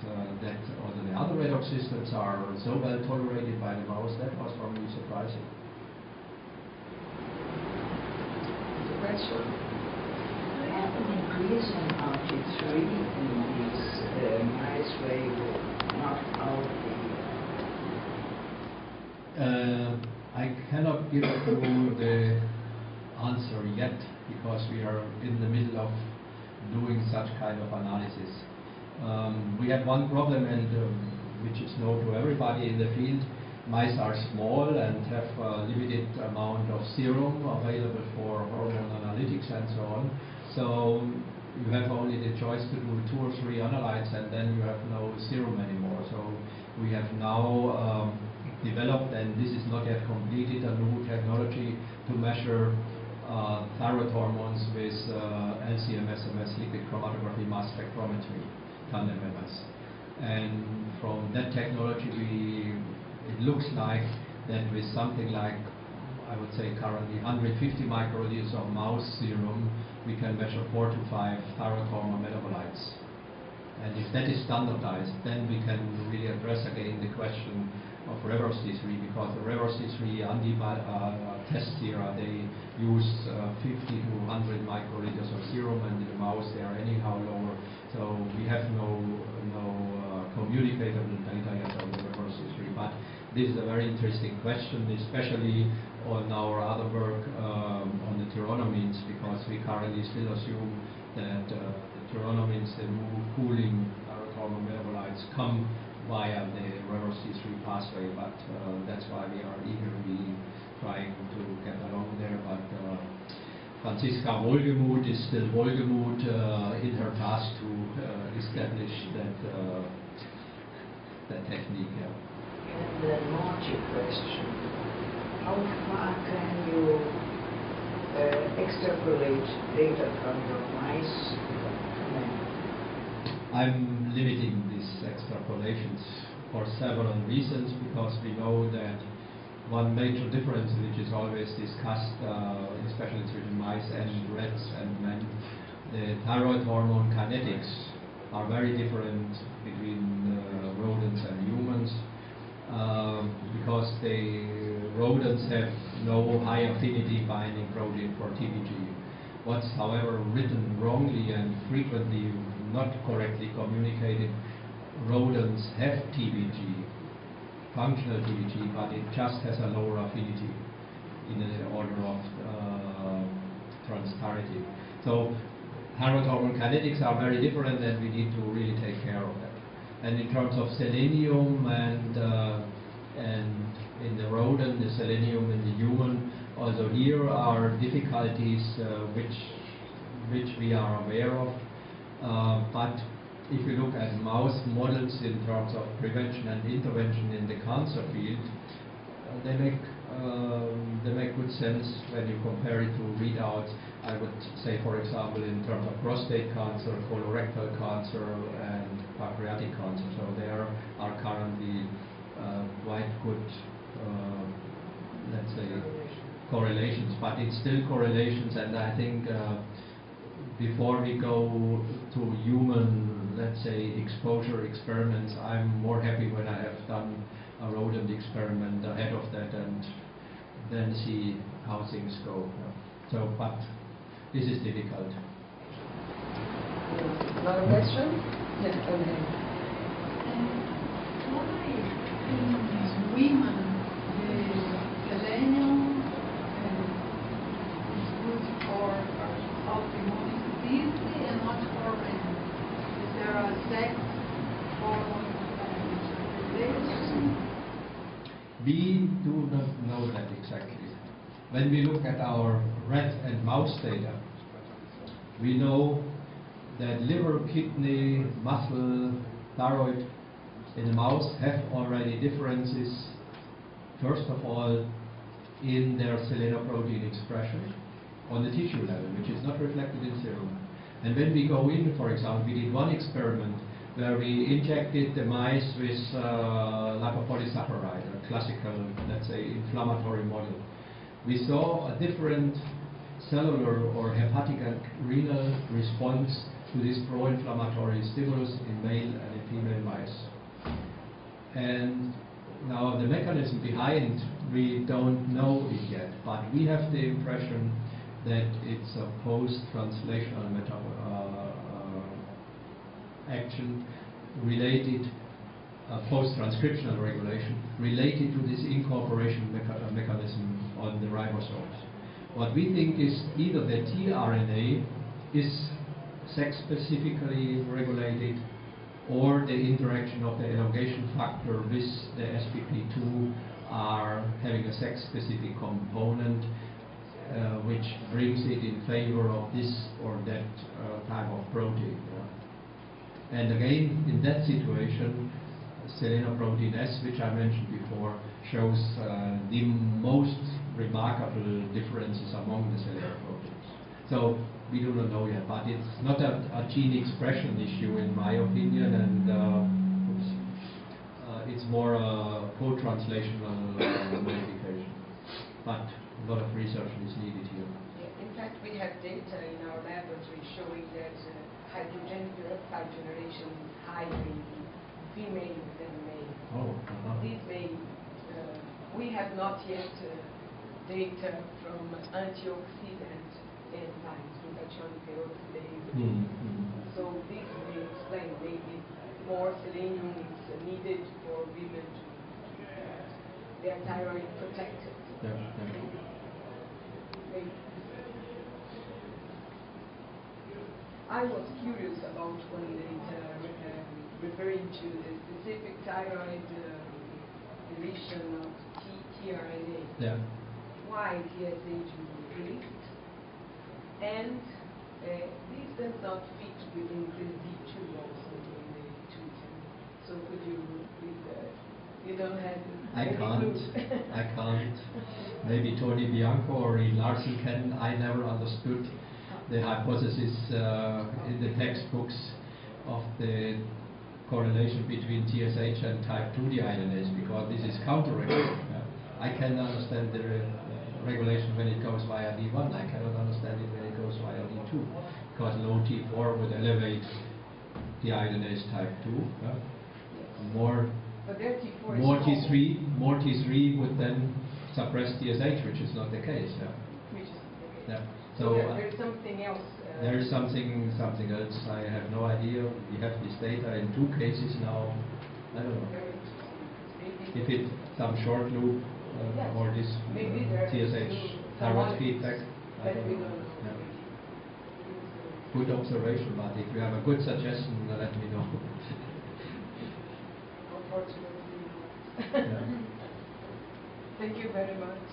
that also the other redox systems are so well tolerated by the mouse, that was for me surprising. Question? We have an increase in RT3 in these mice where you knock out the... I cannot give you the answer yet because we are in the middle of doing such kind of analysis. We have one problem, and which is known to everybody in the field. Mice are small and have a limited amount of serum available for hormone analytics and so on. So you have only the choice to do 2 or 3 analytes, and then you have no serum anymore. So we have now developed, and this is not yet completed, a new technology to measure thyroid hormones with LC-MS/MS, liquid chromatography mass spectrometry, tandem MS. And from that technology, it looks like that with something like, I would say currently 150 microliters of mouse serum, we can measure 4 to 5 thyroid hormone metabolites. And if that is standardized, then we can really address again the question of reverse T3, because the reverse T3 tests here, they use 50 to 100 microliters of serum, and in the mouse they are anyhow lower. So we have no communicatable data yet on the reverse T3. But this is a very interesting question, especially on our other work on the tyronomines, because we currently still assume that the tyronomines, the cooling thyroid hormone metabolites, come via the reverse T3 pathway, but that's why we are eagerly trying to get along there. But Franziska Wohlgemuth is still Wohlgemuth in her task to establish that technique. Yeah. And the naughty question, how far can you extrapolate data from your mice to man? I'm limiting these extrapolations for several reasons, because we know that one major difference, which is always discussed, especially between mice and rats and men, the thyroid hormone kinetics are very different between rodents and humans, because the rodents have no high affinity binding protein for TBG. What's, however, written wrongly and frequently not correctly communicated, rodents have TBG, functional TBG, but it just has a lower affinity in the order of transparity. So thyroid hormone kinetics are very different, and we need to really take care of that. And in terms of selenium and in the rodent, the selenium in the human, also here are difficulties which we are aware of. But if you look at mouse models in terms of prevention and intervention in the cancer field, they make good sense when you compare it to readouts. I would say, for example, in terms of prostate cancer, colorectal cancer, and pancreatic cancer. So there are currently quite good, let's say, correlations. But it's still correlations, and I think before we go to human, let's say, exposure experiments, I'm more happy when I have done a rodent experiment ahead of that, and then see how things go. So, but this is difficult. Another question? Yes, okay. Why in women the selenium is good for autoimmune disease and not for men? Is there a sex hormone relation? We do not know that exactly. When we look at our rat and mouse data, we know that liver, kidney, muscle, thyroid in the mouse have already differences, first of all, in their selenoprotein expression on the tissue level, which is not reflected in serum. And when we go in, for example, we did one experiment where we injected the mice with lipopolysaccharide, a classical, let's say, inflammatory model. We saw a different cellular or hepatic and renal response to this pro-inflammatory stimulus in male and in female mice. And now the mechanism behind, we don't know it yet, but we have the impression that it's a post-translational action related, post-transcriptional regulation related to this incorporation mechanism on the ribosomes. What we think is either the tRNA is sex-specifically regulated, or the interaction of the elongation factor with the SPP2 are having a sex-specific component, which brings it in favor of this or that type of protein. And again, in that situation, selenoprotein S, which I mentioned before, shows the most remarkable differences among the selenoproteins. So we do not know yet, but it's not a gene expression issue in my opinion, and it's more a co-translational modification. But a lot of research is needed here. Yeah, in fact, we have data in our laboratory showing that hydrogen peroxide generation is higher in female than male. Oh, These may, we have not yet data from antioxidant enzymes, glutathione peroxidase. So this may explain maybe more selenium is needed for women to their thyroid protected. Yeah. Maybe. I was curious about one data referring to the specific thyroid deletion of tRNA. Yeah. Why TSH is increased, and this does not fit with increased D2 also in the 2. So could you please, you don't have I any can't. clue. I can't. Maybe Tony Bianco or Reed Larson can. I never understood the hypothesis in the textbooks of the correlation between TSH and type 2 deiodinase, because this is counter-regulated. I can understand the regulation when it goes via D1. I cannot understand it when it goes via D2, because low T4 would elevate deiodinase type 2. More T3 would then suppress TSH, which is not the case. Which is okay. Yeah. So there's something else. There is something else. I have no idea. We have this data in 2 cases now. I don't know. If it's some short loop or this TSH thyroid feedback. I don't know. Yeah. Good observation, but if you have a good suggestion, let me know. Unfortunately. Yeah. Thank you very much.